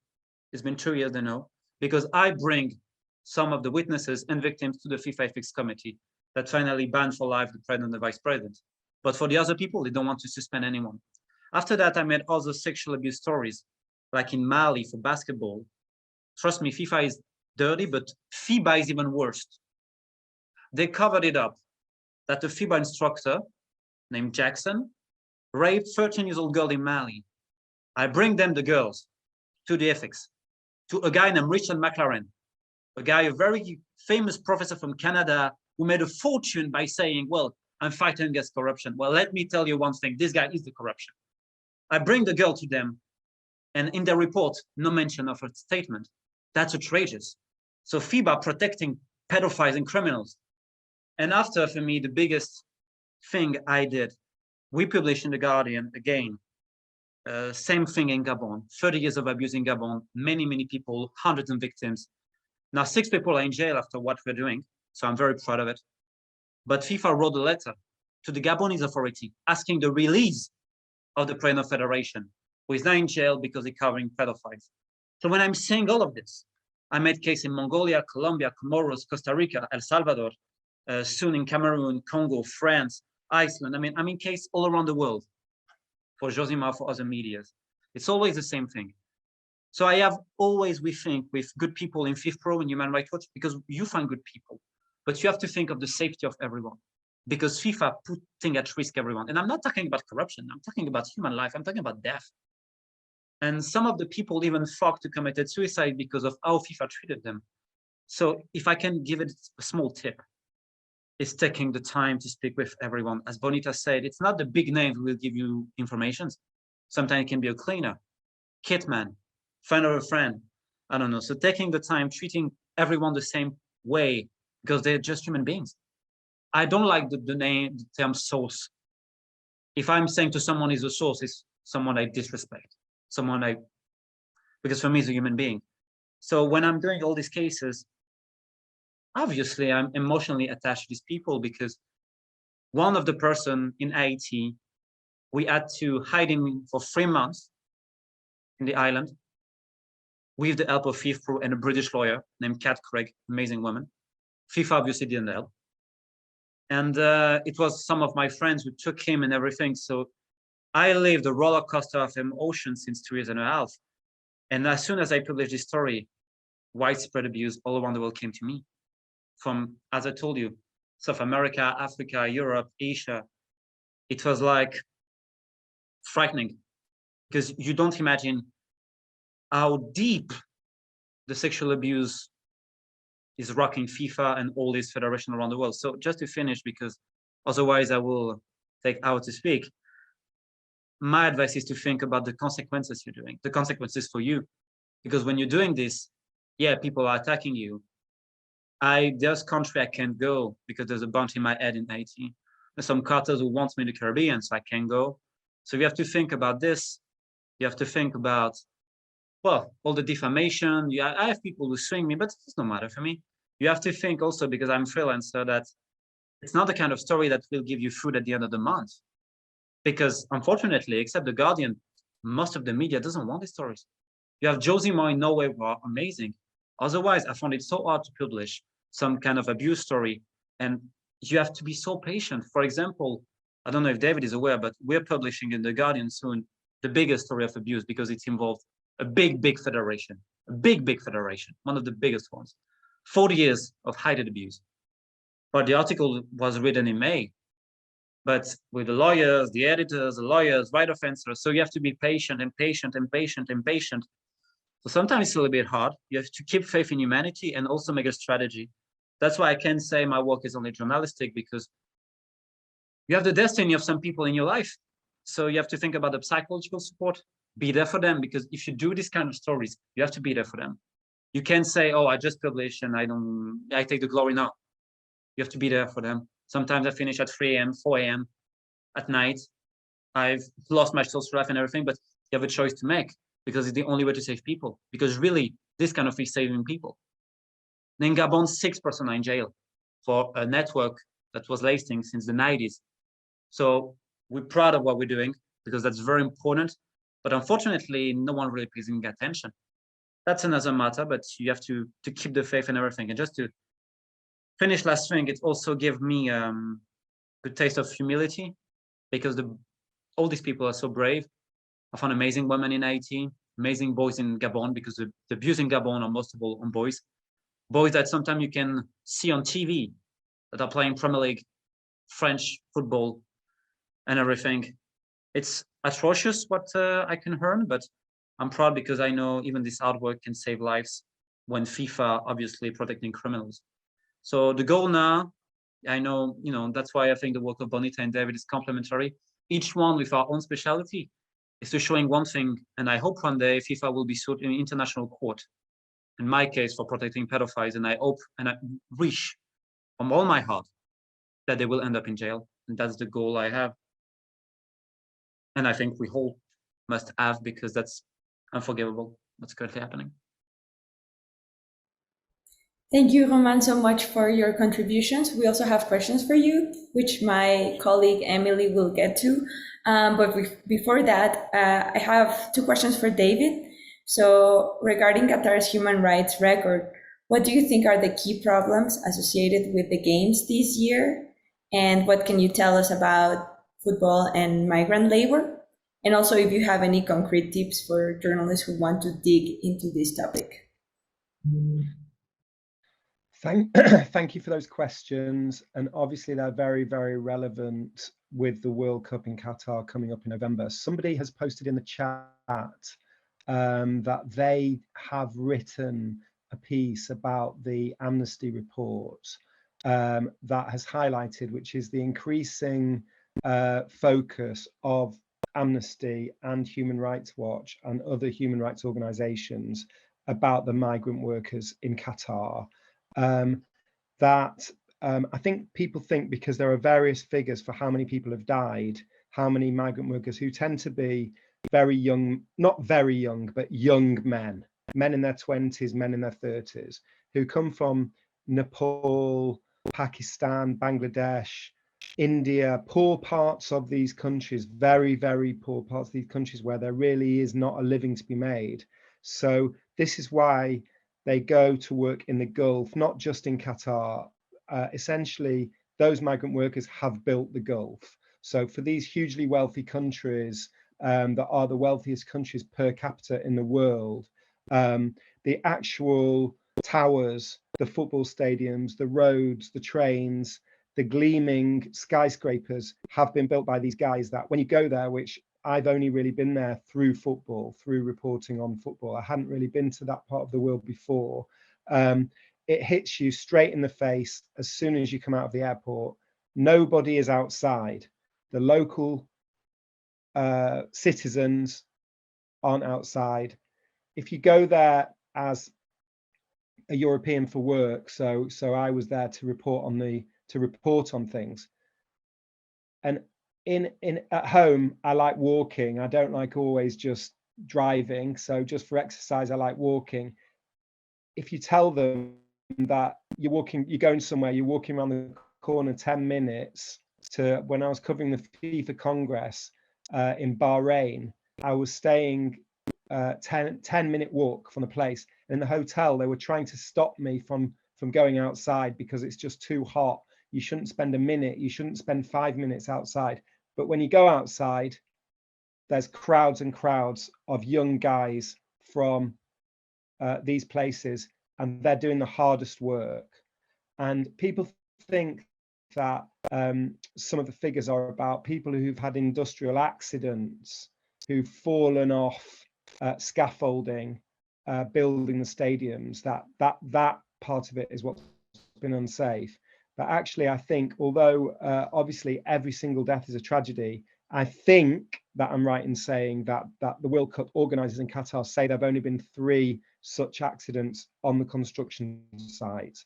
it's been 2 years, they know, because I bring some of the witnesses and victims to the FIFA Ethics Committee that finally banned for life the president and the vice president. But for the other people, they don't want to suspend anyone. After that, I made other sexual abuse stories, like in Mali for basketball. Trust me, FIFA is dirty, but FIBA is even worse. They covered it up that the FIBA instructor named Jackson raped 13-year-old girl in Mali. I bring them, the girls, to the ethics, to a guy named Richard McLaren, a guy, a very famous professor from Canada who made a fortune by saying, well, I'm fighting against corruption. Well, let me tell you one thing, this guy is the corruption. I bring the girl to them, and in their report, no mention of her statement. That's outrageous. So FIBA protecting pedophiles and criminals. And after, for me, the biggest thing I did, we published in The Guardian again, same thing in Gabon, 30 years of abuse in Gabon, many people, hundreds of victims. Now 6 people are in jail after what we're doing, so I'm very proud of it. But FIFA wrote a letter to the Gabonese authority asking the release of the president of federation, who is now in jail because he's covering pedophiles. So when I'm saying all of this, I made case in Mongolia, Colombia, Comoros, Costa Rica, El Salvador, soon in Cameroon, Congo, France, Iceland. I mean case all around the world for Josimar, for other medias. It's always the same thing. So I have always, we think, with good people in FIFPro and Human Rights Watch, because you find good people, but you have to think of the safety of everyone, because FIFA putting at risk everyone. And I'm not talking about corruption. I'm talking about human life. I'm talking about death. And some of the people even fought to committed suicide because of how FIFA treated them. So if I can give it a small tip, it's taking the time to speak with everyone. As Bonita said, it's not the big names who will give you information. Sometimes it can be a cleaner, kitman, friend of a friend. I don't know. So taking the time, treating everyone the same way, because they're just human beings. I don't like the term source. If I'm saying to someone is a source, it's someone I disrespect. Because for me, it's a human being. So when I'm doing all these cases, obviously I'm emotionally attached to these people, because one of the person in Haiti, we had to hide him for 3 months in the island with the help of FIFPro and a British lawyer named Kat Craig, amazing woman. FIFA obviously didn't help. And it was some of my friends who took him and everything. So I lived a roller coaster of emotion since 2.5 years. And as soon as I published this story, widespread abuse all around the world came to me. From, as I told you, South America, Africa, Europe, Asia. It was like frightening, because you don't imagine how deep the sexual abuse is rocking FIFA and all these federations around the world. So just to finish, because otherwise I will take hours to speak, my advice is to think about the consequences you're doing, the consequences for you. Because when you're doing this, yeah, people are attacking you. There's country I can't go because there's a bunch in my head in Haiti. There's some cartels who want me in the Caribbean, so I can't go. So you have to think about this. You have to think about, well, all the defamation. Yeah, I have people who swing me, but it's no matter for me. You have to think also, because I'm freelancer, that it's not the kind of story that will give you food at the end of the month. Because unfortunately, except The Guardian, most of the media doesn't want these stories. You have Josimar in Norway who are amazing. Otherwise, I found it so hard to publish some kind of abuse story. And you have to be so patient. For example, I don't know if David is aware, but we're publishing in The Guardian soon the biggest story of abuse, because it's involved a big federation, one of the biggest ones. 40 years of hidden abuse. But the article was written in May. But with the lawyers, the editors, the lawyers, right of answers. So you have to be patient and patient and patient and patient. So sometimes it's a little bit hard. You have to keep faith in humanity and also make a strategy. That's why I can say my work is only journalistic, because you have the destiny of some people in your life. So you have to think about the psychological support, be there for them, because if you do these kind of stories, you have to be there for them. You can't say, oh, I just published and I take the glory now. You have to be there for them. Sometimes I finish at 3 a.m., 4 a.m. at night. I've lost my social life and everything, but you have a choice to make, because it's the only way to save people. Because really, this kind of thing is saving people. In Gabon, 6 persons are in jail for a network that was lasting since the 90s. So we're proud of what we're doing, because that's very important. But unfortunately, no one really pays any attention. That's another matter, but you have to keep the faith and everything. And just to finish last thing, it also gave me a good taste of humility, because all these people are so brave. I found amazing women in Haiti, amazing boys in Gabon, because the abuse in Gabon are most of all on boys. Boys that sometimes you can see on TV that are playing Premier League, French football and everything. It's atrocious what I can earn, but I'm proud, because I know even this hard work can save lives when FIFA obviously protecting criminals. So the goal now, I know, that's why I think the work of Bonita and David is complementary. Each one with our own specialty is to showing one thing, and I hope one day FIFA will be sued in international court. In my case, for protecting pedophiles, and I hope and I wish from all my heart that they will end up in jail, and that's the goal I have. And I think we all must have, because that's unforgivable what's currently happening. Thank you, Romain, so much for your contributions. We also have questions for you, which my colleague Emily will get to. But before that, I have 2 questions for David. So regarding Qatar's human rights record, what do you think are the key problems associated with the games this year? And what can you tell us about football and migrant labor? And also if you have any concrete tips for journalists who want to dig into this topic. Thank you for those questions. And obviously they're very, very relevant with the World Cup in Qatar coming up in November. Somebody has posted in the chat that they have written a piece about the Amnesty report that has highlighted, which is the increasing focus of Amnesty and Human Rights Watch and other human rights organizations about the migrant workers in Qatar. I think people think because there are various figures for how many people have died, how many migrant workers who tend to be very young, not very young, but young men in their 20s, men in their 30s, who come from Nepal, Pakistan, Bangladesh, India, poor parts of these countries, very, very poor parts of these countries where there really is not a living to be made. So this is why they go to work in the Gulf, not just in Qatar. Essentially, those migrant workers have built the Gulf. So for these hugely wealthy countries that are the wealthiest countries per capita in the world, the actual towers, the football stadiums, the roads, the trains, the gleaming skyscrapers have been built by these guys that when you go there, which I've only really been there through football, through reporting on football. I hadn't really been to that part of the world before. It hits you straight in the face as soon as you come out of the airport. Nobody is outside. The local citizens aren't outside. If you go there as a European for work, so I was there to report on things, and at home I like walking. I don't like always just driving, so just for exercise I like walking. If you tell them that you're going somewhere, you're walking around the corner 10 minutes to, when I was covering the FIFA Congress in Bahrain, I was staying 10-minute walk from the place. In the hotel, they were trying to stop me from going outside because it's just too hot. You shouldn't spend a minute, you shouldn't spend 5 minutes outside. But when you go outside, there's crowds and crowds of young guys from these places, and they're doing the hardest work. And people think that some of the figures are about people who've had industrial accidents, who've fallen off scaffolding, building the stadiums, that part of it is what's been unsafe. But actually, I think, although obviously every single death is a tragedy, I think that I'm right in saying that the World Cup organisers in Qatar say there have only been 3 such accidents on the construction site.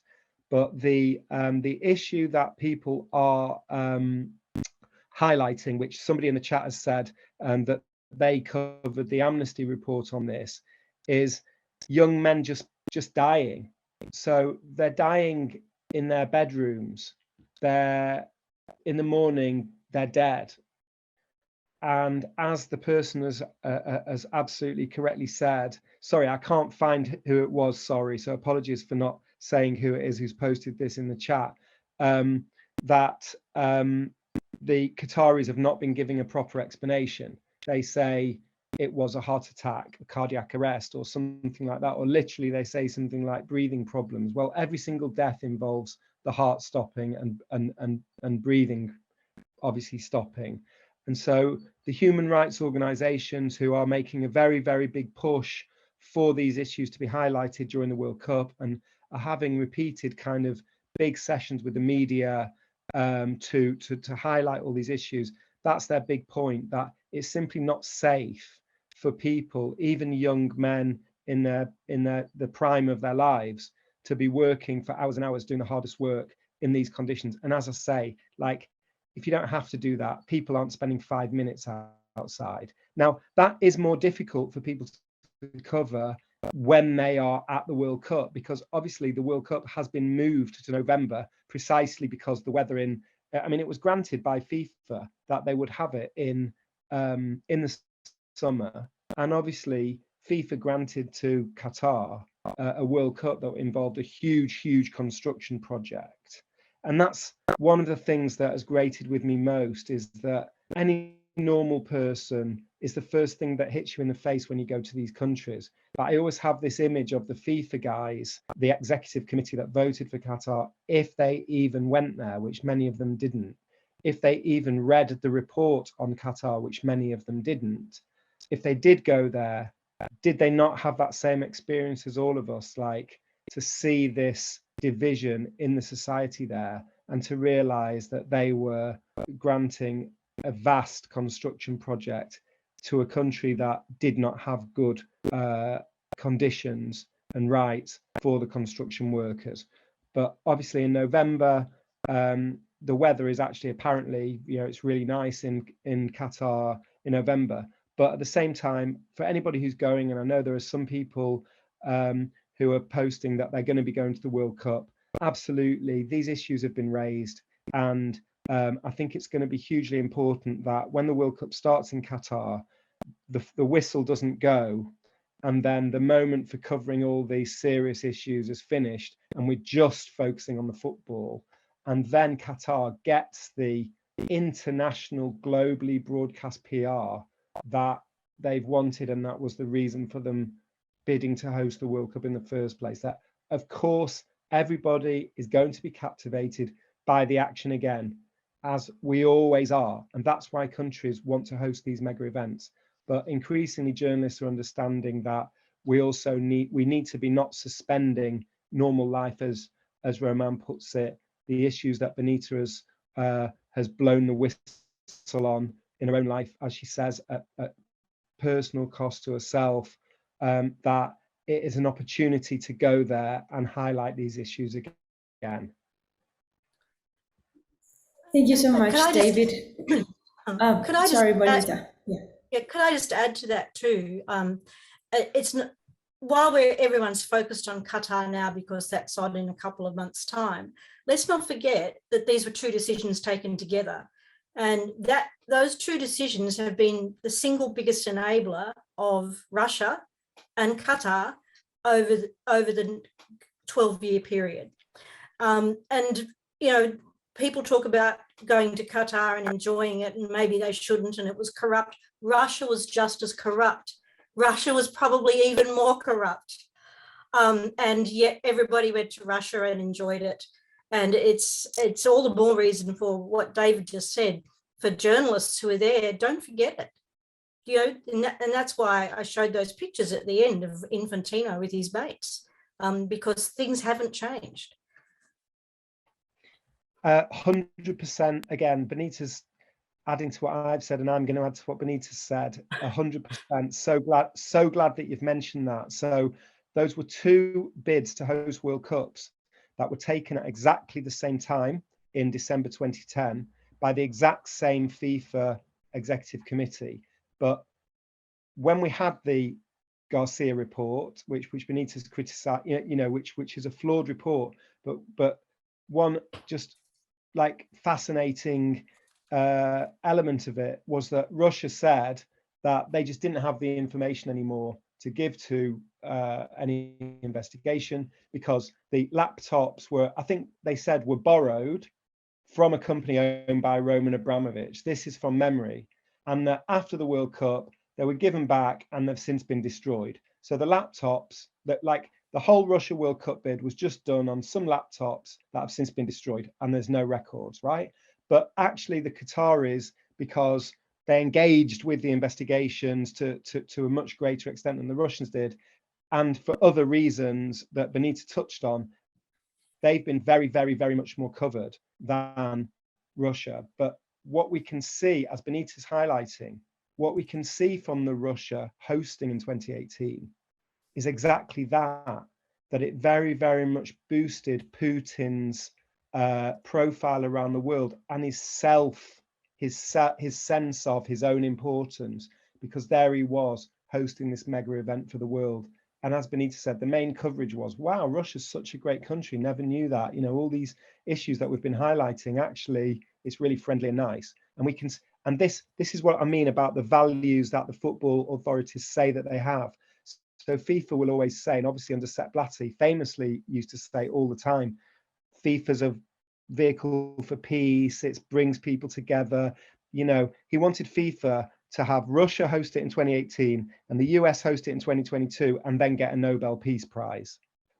But the issue that people are highlighting, which somebody in the chat has said that they covered the Amnesty report on this, is young men just dying. So they're dying in their bedrooms. They're in the morning, they're dead. And as the person has absolutely correctly said, sorry, I can't find who it was, sorry, so apologies for not saying who it is who's posted this in the chat, that the Qataris have not been giving a proper explanation. They say it was a heart attack, a cardiac arrest, or something like that, or literally they say something like breathing problems. Well, every single death involves the heart stopping and breathing obviously stopping. And so the human rights organizations who are making a very, very big push for these issues to be highlighted during the World Cup and are having repeated kind of big sessions with the media to highlight all these issues, that's their big point, that it's simply not safe for people, even young men in the prime of their lives, to be working for hours and hours doing the hardest work in these conditions. And as I say, like, if you don't have to do that, people aren't spending 5 minutes outside. Now, that is more difficult for people to cover when they are at the World Cup, because obviously the World Cup has been moved to November precisely because the weather I mean, it was granted by FIFA that they would have it in the summer. And obviously FIFA granted to Qatar a World Cup that involved a huge construction project. And that's one of the things that has grated with me most, is that any normal person is the first thing that hits you in the face when you go to these countries. But I always have this image of the FIFA guys, the executive committee that voted for Qatar, if they even went there, which many of them didn't, if they even read the report on Qatar, which many of them didn't, if they did go there, did they not have that same experience as all of us, like to see this division in the society there and to realize that they were granting a vast construction project to a country that did not have good conditions and rights for the construction workers. But obviously in November, the weather is actually apparently, it's really nice in Qatar in November. But at the same time, for anybody who's going, and I know there are some people who are posting that they're going to be going to the World Cup, absolutely, these issues have been raised. And I think it's going to be hugely important that when the World Cup starts in Qatar, the whistle doesn't go, and then the moment for covering all these serious issues is finished, and we're just focusing on the football. And then Qatar gets the international, globally broadcast PR that they've wanted, and that was the reason for them bidding to host the World Cup in the first place. That, of course, everybody is going to be captivated by the action again, as we always are, and that's why countries want to host these mega events. But increasingly, journalists are understanding that we need to be not suspending normal life, as Romaine puts it, the issues that Benita has blown the whistle on in her own life, as she says, at personal cost to herself, that it is an opportunity to go there and highlight these issues again. Thank you so much, David. Sorry, Bonita. Could I just add to that too? It's not, while everyone's focused on Qatar now because that's on in a couple of months' time, let's not forget that these were two decisions taken together, and that those two decisions have been the single biggest enabler of Russia and Qatar over the 12-year period. And people talk about going to Qatar and enjoying it, and maybe they shouldn't, and it was corrupt. Russia was just as corrupt. Russia was probably even more corrupt. And yet everybody went to Russia and enjoyed it. And it's all the more reason for what David just said, for journalists who are there, don't forget it. And that's why I showed those pictures at the end of Infantino with his mates, because things haven't changed. 100%. Again, Benita's adding to what I've said, and I'm going to add to what Benita said. 100%. So glad that you've mentioned that. So those were two bids to host World Cups that were taken at exactly the same time in December 2010 by the exact same FIFA executive committee. But when we had the Garcia report, which Benita's criticised, which is a flawed report, but one just like fascinating element of it was that Russia said that they just didn't have the information anymore to give to any investigation, because the laptops were, I think they said, were borrowed from a company owned by Roman Abramovich. This is from memory. And that after the World Cup, they were given back and they've since been destroyed. So the laptops, that like the whole Russia World Cup bid was just done on some laptops that have since been destroyed, and there's no records, right? But actually the Qataris, because they engaged with the investigations to a much greater extent than the Russians did, and for other reasons that Benita touched on, they've been very, very, very much more covered than Russia. But what we can see, as Benita's highlighting, what we can see from the Russia hosting in 2018 is exactly that it very, very much boosted Putin's profile around the world and his sense of his own importance, because there he was hosting this mega event for the world. And as Benita said, the main coverage was, wow, Russia's such a great country, never knew that. All these issues that we've been highlighting, actually, it's really friendly and nice. And we can, and this is what I mean about the values that the football authorities say that they have. So FIFA will always say, and obviously under Sepp Blatter famously used to say all the time, FIFA's a vehicle for peace, it brings people together. You know, he wanted FIFA to have Russia host it in 2018 and the US host it in 2022 and then get a Nobel Peace Prize.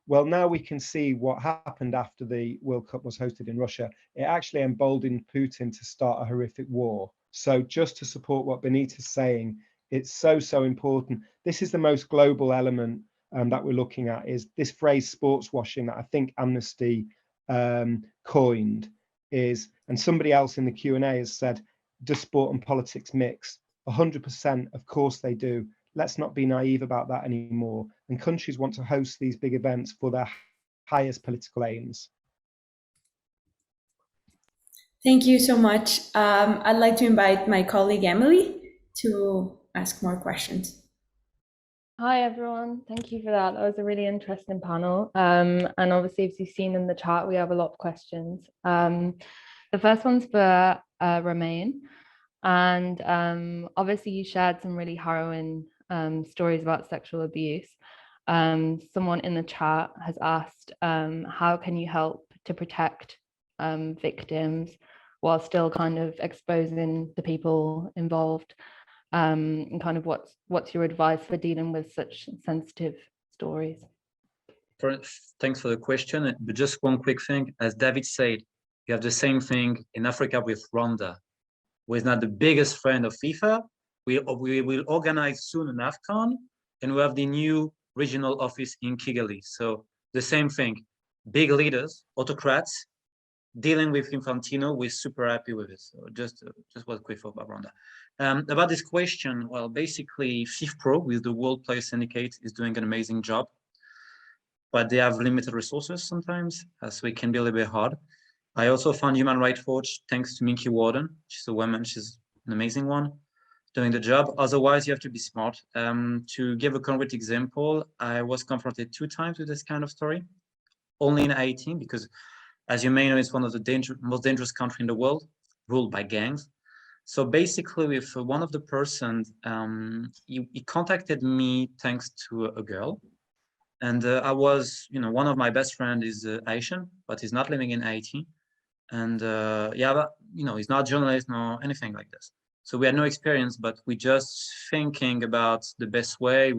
Well, now we can see what happened after the World Cup was hosted in Russia. It actually emboldened Putin to start a horrific war. So just to support what Benita's saying, it's so important. This is the most global element that we're looking at, is this phrase sports washing that I think Amnesty coined is, and somebody else in the Q&A has said, does sport and politics mix? 100%, of course they do. Let's not be naive about that anymore. And countries want to host these big events for their highest political aims. Thank you so much. I'd like to invite my colleague Emily to ask more questions. Hi everyone, thank you for that. That was a really interesting panel. And obviously, as you've seen in the chat, we have a lot of questions. The first one's for Romaine. And obviously you shared some really harrowing stories about sexual abuse. Someone in the chat has asked, how can you help to protect victims while still kind of exposing the people involved? And kind of what's your advice for dealing with such sensitive stories? Thanks for the question. But just one quick thing, as David said, you have the same thing in Africa with Rwanda, who is not the biggest friend of FIFA. We will organize soon an AFCON, and we have the new regional office in Kigali. So the same thing, big leaders, autocrats, dealing with Infantino, we're super happy with it. So just one quick thought about Rwanda. About this question, well, basically FIFA with the World Player Syndicate is doing an amazing job, but they have limited resources sometimes, so it can be a little bit hard. I also found Human Rights Watch, thanks to Minky Warden. She's a woman, she's an amazing one, doing the job. Otherwise, you have to be smart. To give a concrete example, I was confronted 2 times with this kind of story, only in Haiti, because as you may know, it's one of the most dangerous countries in the world, ruled by gangs. So basically, with one of the persons, he contacted me thanks to a girl. And I was, one of my best friends is Haitian, but he's not living in Haiti. And yeah, but, he's not a journalist, no anything like this. So we had no experience, but we just thinking about the best way.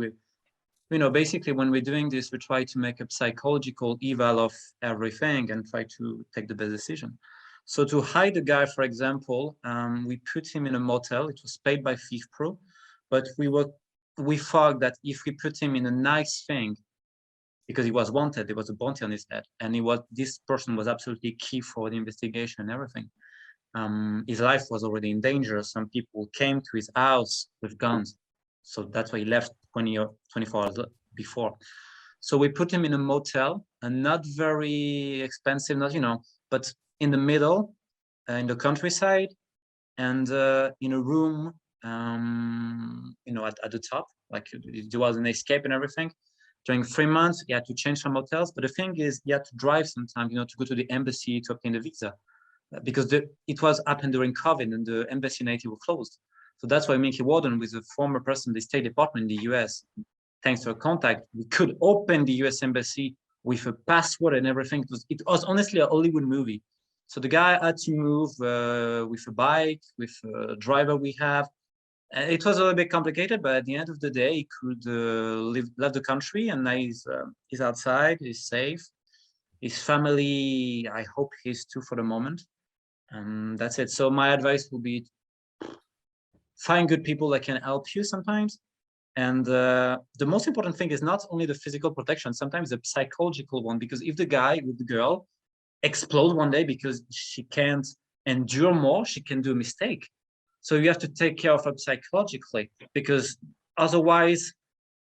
Basically when we're doing this, we try to make a psychological eval of everything and try to take the best decision. So to hide the guy, for example, we put him in a motel. It was paid by FIFA, but we thought that if we put him in a nice thing, because he was wanted, there was a bounty on his head, and this person was absolutely key for the investigation and everything. His life was already in danger. Some people came to his house with guns. So that's why he left 20 or 24 hours before. So we put him in a motel, and not very expensive, but in the middle, in the countryside, and in a room, at the top, like there was an escape and everything. During 3 months, he had to change some hotels. But the thing is, he had to drive sometimes, to go to the embassy to obtain the visa, because it was happened during COVID and the embassy in Haiti were closed. So that's why Mickey Warden, with a former person in the State Department in the US, thanks to a contact, we could open the US embassy with a password and everything. It was honestly a Hollywood movie. So the guy had to move with a bike, with a driver we have. It was a little bit complicated, but at the end of the day, he could left the country, and now he's outside, he's safe. His family, I hope he's too for the moment. That's it. So my advice would be find good people that can help you sometimes. And the most important thing is not only the physical protection, sometimes the psychological one, because if the guy with the girl explodes one day because she can't endure more, she can do a mistake. So you have to take care of her psychologically, because otherwise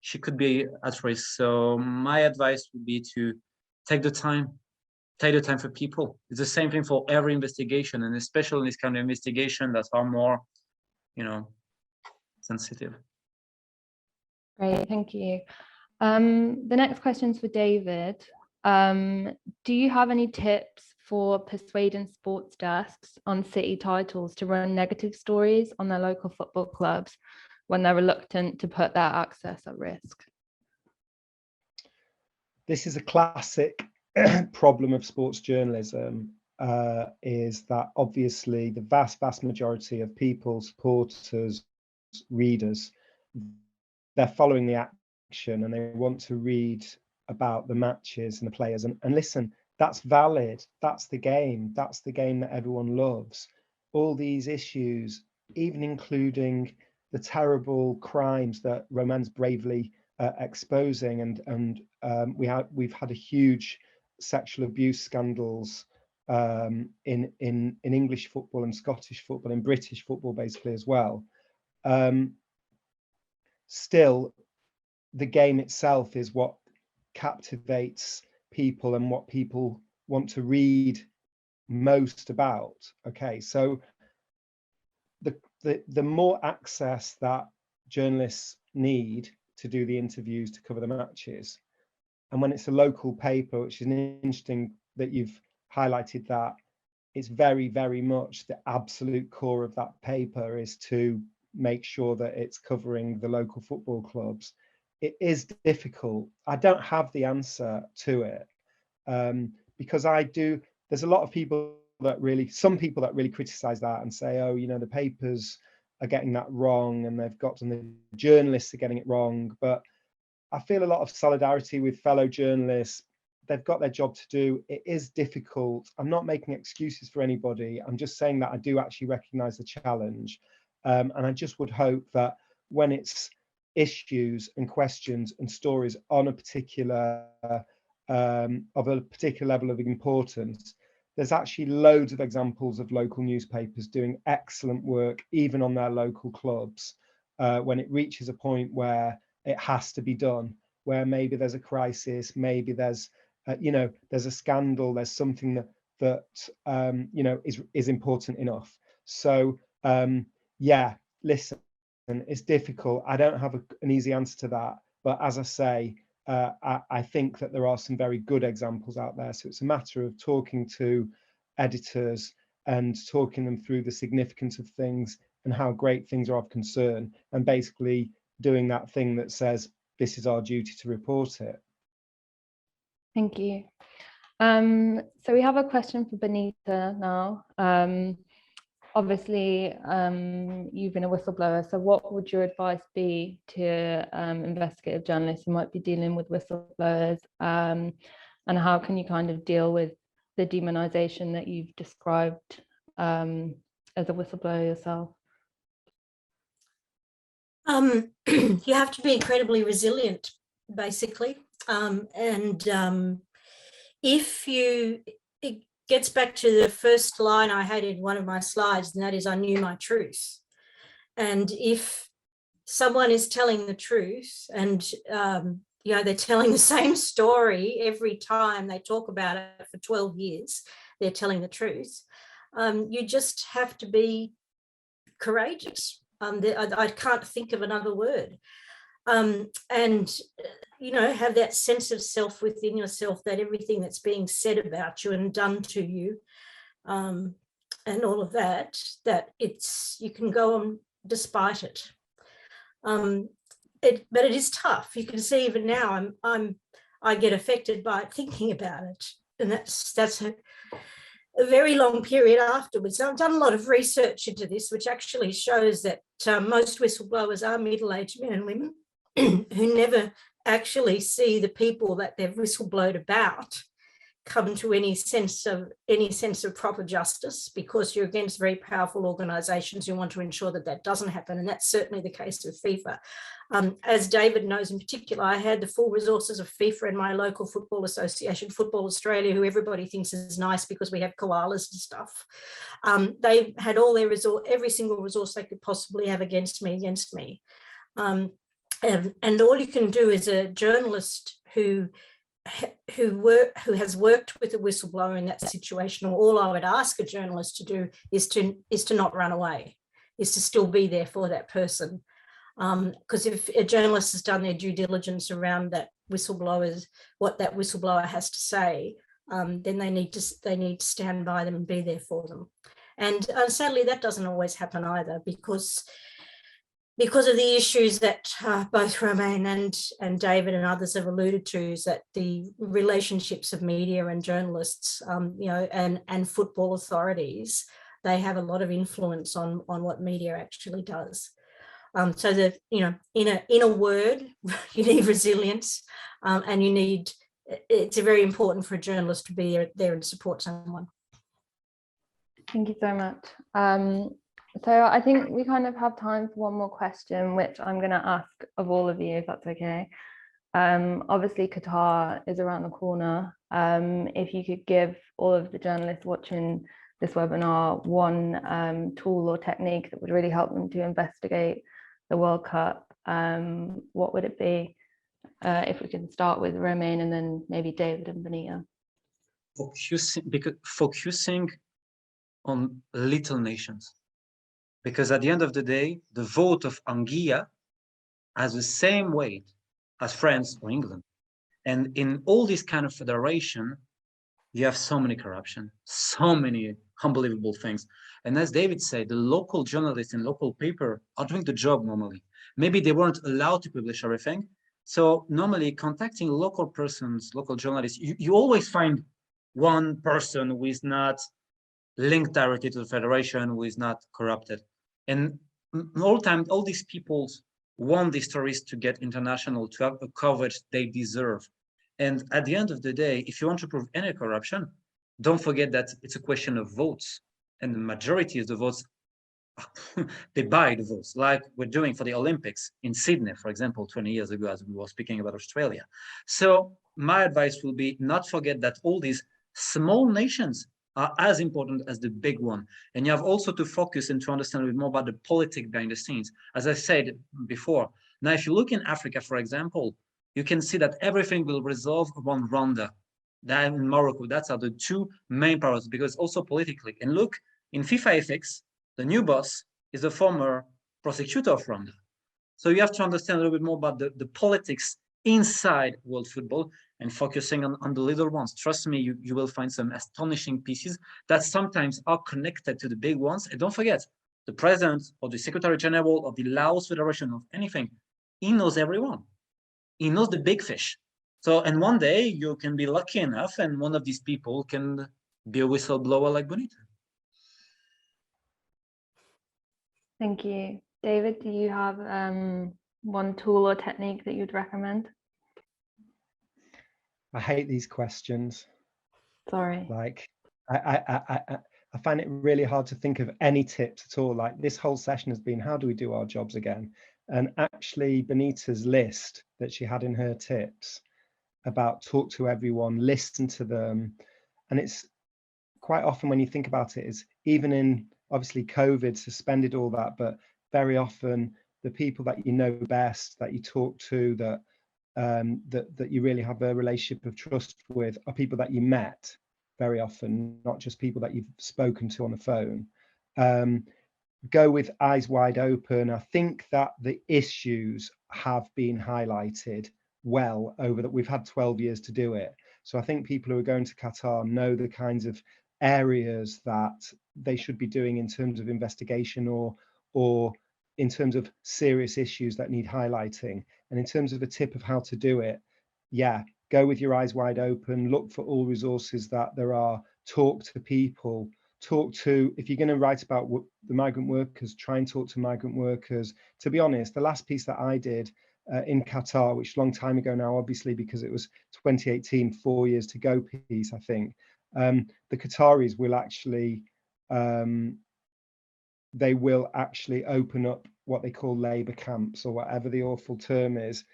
she could be at risk. So my advice would be to take the time for people. It's the same thing for every investigation, and especially in this kind of investigation that are more, sensitive. Great, thank you. The next question is for David. Do you have any tips for persuading sports desks on city titles to run negative stories on their local football clubs when they're reluctant to put their access at risk? this is a classic problem of sports journalism, is that obviously the vast majority of people, supporters, readers, they're following the action and they want to read about the matches and the players. And listen, that's valid. That's the game. That's the game that everyone loves. All these issues, even including the terrible crimes that Romaine's bravely exposing, and we've had a huge sexual abuse scandals in English football and Scottish football and British football basically as well. Still, the game itself is what captivates people and what people want to read most about. Okay, so the more access that journalists need to do the interviews, to cover the matches, and when it's a local paper, which is interesting that you've highlighted that, it's very much the absolute core of that paper is to make sure that it's covering the local football clubs. It is difficult. I don't have the answer to it, because there's a lot of people that really, some people that really criticize that and say, oh, you know, the papers are getting that wrong and the journalists are getting it wrong. But I feel a lot of solidarity with fellow journalists. They've got their job to do. It is difficult. I'm not making excuses for anybody. I'm just saying that I do actually recognize the challenge. And I just would hope that when it's issues and questions and stories on a particular of a particular level of importance, there's actually loads of examples of local newspapers doing excellent work, even on their local clubs, when it reaches a point where it has to be done, where maybe there's a crisis, maybe there's there's a scandal, there's something that is important enough. So yeah, listen, it's difficult. I don't have an easy answer to that, but as I say, I think that there are some very good examples out there. So it's a matter of talking to editors and talking them through the significance of things and how great things are of concern, and basically doing that thing that says, this is our duty to report it. Thank you. So we have a question for Benita now. Obviously, you've been a whistleblower, so what would your advice be to investigative journalists who might be dealing with whistleblowers, and how can you kind of deal with the demonization that you've described as a whistleblower yourself? You have to be incredibly resilient, basically, it gets back to the first line I had in one of my slides, and that is, I knew my truth. And if someone is telling the truth and they're telling the same story every time they talk about it for 12 years, they're telling the truth, you just have to be courageous. I can't think of another word. Have that sense of self within yourself, that everything that's being said about you and done to you, and all of that you can go on despite it. But it is tough. You can see even now I get affected by it, thinking about it, and that's a very long period afterwards. I've done a lot of research into this, which actually shows that most whistleblowers are middle-aged men and women who never actually see the people that they've whistleblowed about come to any sense of proper justice, because you're against very powerful organisations who want to ensure that that doesn't happen, and that's certainly the case with FIFA. As David knows in particular, I had the full resources of FIFA and my local football association, Football Australia, who everybody thinks is nice because we have koalas and stuff. They had all their every single resource they could possibly have against me. And all you can do as a journalist who has worked with a whistleblower in that situation, or all I would ask a journalist to do is to not run away, is to still be there for that person. Because if a journalist has done their due diligence around what that whistleblower has to say, then they need to stand by them and be there for them. And sadly, that doesn't always happen either, because because of the issues that both Romaine and David and others have alluded to, is that the relationships of media and journalists, you know, and football authorities, they have a lot of influence on what media actually does. So that, you know, in a word, you need resilience, and you need. It's very important for a journalist to be there and support someone. Thank you so much. So I think we kind of have time for one more question, which I'm going to ask of all of you, if that's okay. Obviously, Qatar is around the corner. If you could give all of the journalists watching this webinar one tool or technique that would really help them to investigate the World Cup, what would it be? If we can start with Romaine and then maybe David and Benita. Focusing on little nations. Because at the end of the day, the vote of Anguilla has the same weight as France or England. And in all this kind of federation, you have so many corruption, so many unbelievable things. And as David said, the local journalists and local paper are doing the job normally. Maybe they weren't allowed to publish everything. So normally contacting local persons, local journalists, you always find one person who is not linked directly to the federation, who is not corrupted. And all these people want these stories to get international, to have the coverage they deserve. And at the end of the day, if you want to prove any corruption, don't forget that it's a question of votes. And the majority of the votes, they buy the votes, like we're doing for the Olympics in Sydney, for example, 20 years ago, as we were speaking about Australia. So my advice will be not forget that all these small nations are as important as the big one. And you have also to focus and to understand a bit more about the politics behind the scenes. As I said before, now if you look in Africa, for example, you can see that everything will resolve around Rwanda. That in Morocco, that's are the two main priorities, because also politically. And look, in FIFA ethics, the new boss is the former prosecutor of Rwanda. So you have to understand a little bit more about the politics inside world football and focusing on the little ones. Trust me, you will find some astonishing pieces that sometimes are connected to the big ones. And don't forget, the president or the secretary general of the Laos Federation of anything, he knows everyone. He knows the big fish. So, and one day you can be lucky enough and one of these people can be a whistleblower like Bonita. Thank you. David, do you have one tool or technique that you'd recommend? I hate these questions. Sorry. Like, I find it really hard to think of any tips at all. Like this whole session has been, how do we do our jobs again? And actually Benita's list that she had in her tips about talk to everyone, listen to them. And it's quite often when you think about it, is even in obviously COVID suspended all that, but very often the people that you know best, that you talk to, that that you really have a relationship of trust with, are people that you met very often, not just people that you've spoken to on the phone. Go with eyes wide open. I think that the issues have been highlighted well over that. We've had 12 years to do it. So I think people who are going to Qatar know the kinds of areas that they should be doing in terms of investigation or in terms of serious issues that need highlighting. And in terms of a tip of how to do it, yeah, go with your eyes wide open, look for all resources that there are, talk to people, talk to, if you're going to write about the migrant workers, try and talk to migrant workers. To be honest, the last piece that I did in Qatar, which is a long time ago now, obviously, because it was 2018, 4 years to go piece, I think, the Qataris will actually, they will actually open up what they call labour camps or whatever the awful term is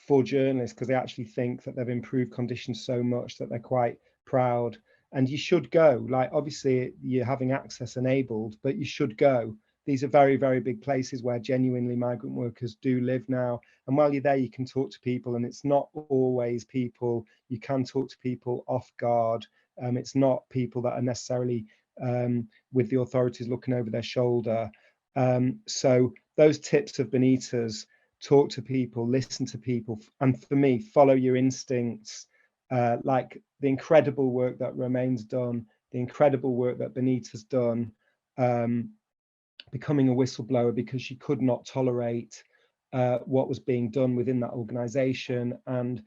for journalists, because they actually think that they've improved conditions so much that they're quite proud. And you should go. Like, obviously you're having access enabled, but you should go. These are very, very big places where genuinely migrant workers do live now. And while you're there, you can talk to people, and it's not always people. You can talk to people off guard. It's not people that are necessarily with the authorities looking over their shoulder. So those tips of Benita's, talk to people, listen to people, and for me, follow your instincts. Like the incredible work that Romaine's done, the incredible work that Benita's done. becoming a whistleblower because she could not tolerate what was being done within that organization. And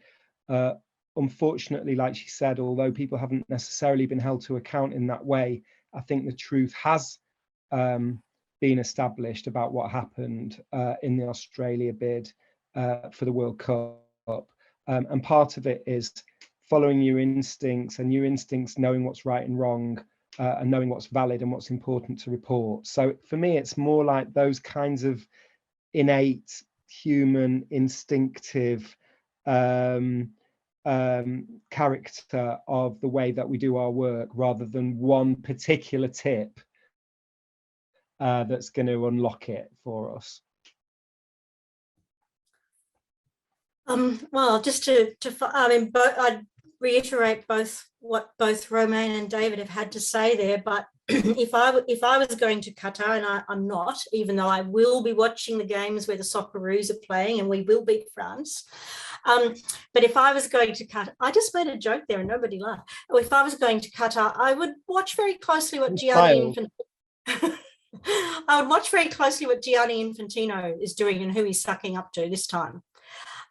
unfortunately, like she said, although people haven't necessarily been held to account in that way, I think the truth has been established about what happened in the Australia bid for the World Cup. And part of it is following your instincts, and your instincts knowing what's right and wrong, and knowing what's valid and what's important to report. So for me, it's more like those kinds of innate, human, instinctive character of the way that we do our work, rather than one particular tip that's going to unlock it for us. Well, just I'd reiterate what both Romaine and David have had to say there. But if I was going to Qatar, and I'm not, even though I will be watching the games where the Socceroos are playing, and we will beat France. But if I was going to Qatar, I just made a joke there and nobody laughed. If I was going to Qatar, I would watch very closely what Gianni Infantino. I would watch very closely what Gianni Infantino is doing and who he's sucking up to this time.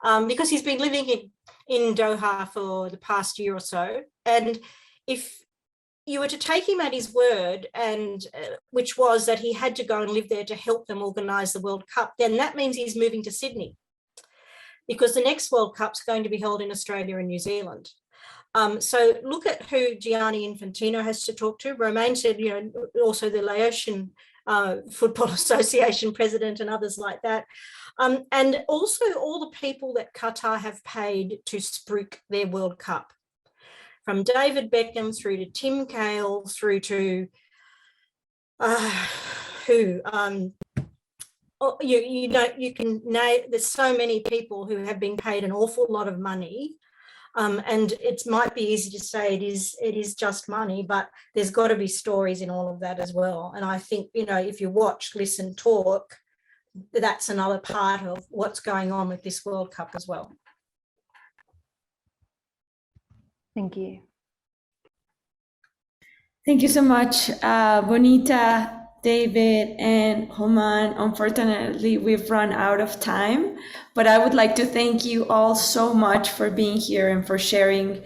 Because he's been living in Doha for the past year or so. And if you were to take him at his word, and which was that he had to go and live there to help them organise the World Cup, then that means he's moving to Sydney, because the next World Cup's going to be held in Australia and New Zealand. So look at who Gianni Infantino has to talk to. Romaine said, also the Laotian Football Association president and others like that. And also all the people that Qatar have paid to spruik their World Cup, from David Beckham through to Tim Cahill through to you can name, there's so many people who have been paid an awful lot of money. And it might be easy to say it is just money, but there's got to be stories in all of that as well. And I think, if you watch, listen, talk, that's another part of what's going on with this World Cup as well. Thank you. Thank you so much, Bonita, David, and Romaine. Unfortunately, we've run out of time, but I would like to thank you all so much for being here and for sharing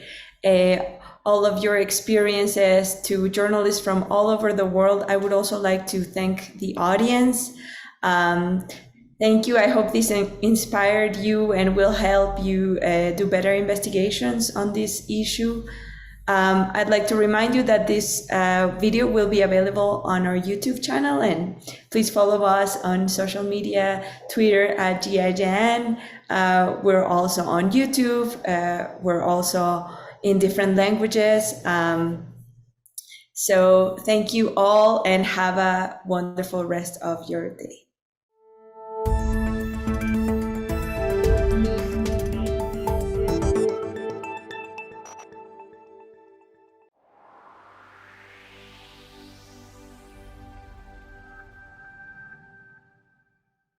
all of your experiences to journalists from all over the world. I would also like to thank the audience. Thank you. I hope this inspired you and will help you do better investigations on this issue. I'd like to remind you that this video will be available on our YouTube channel, and please follow us on social media, Twitter at GIJN. We're also on YouTube. We're also in different languages. So thank you all and have a wonderful rest of your day.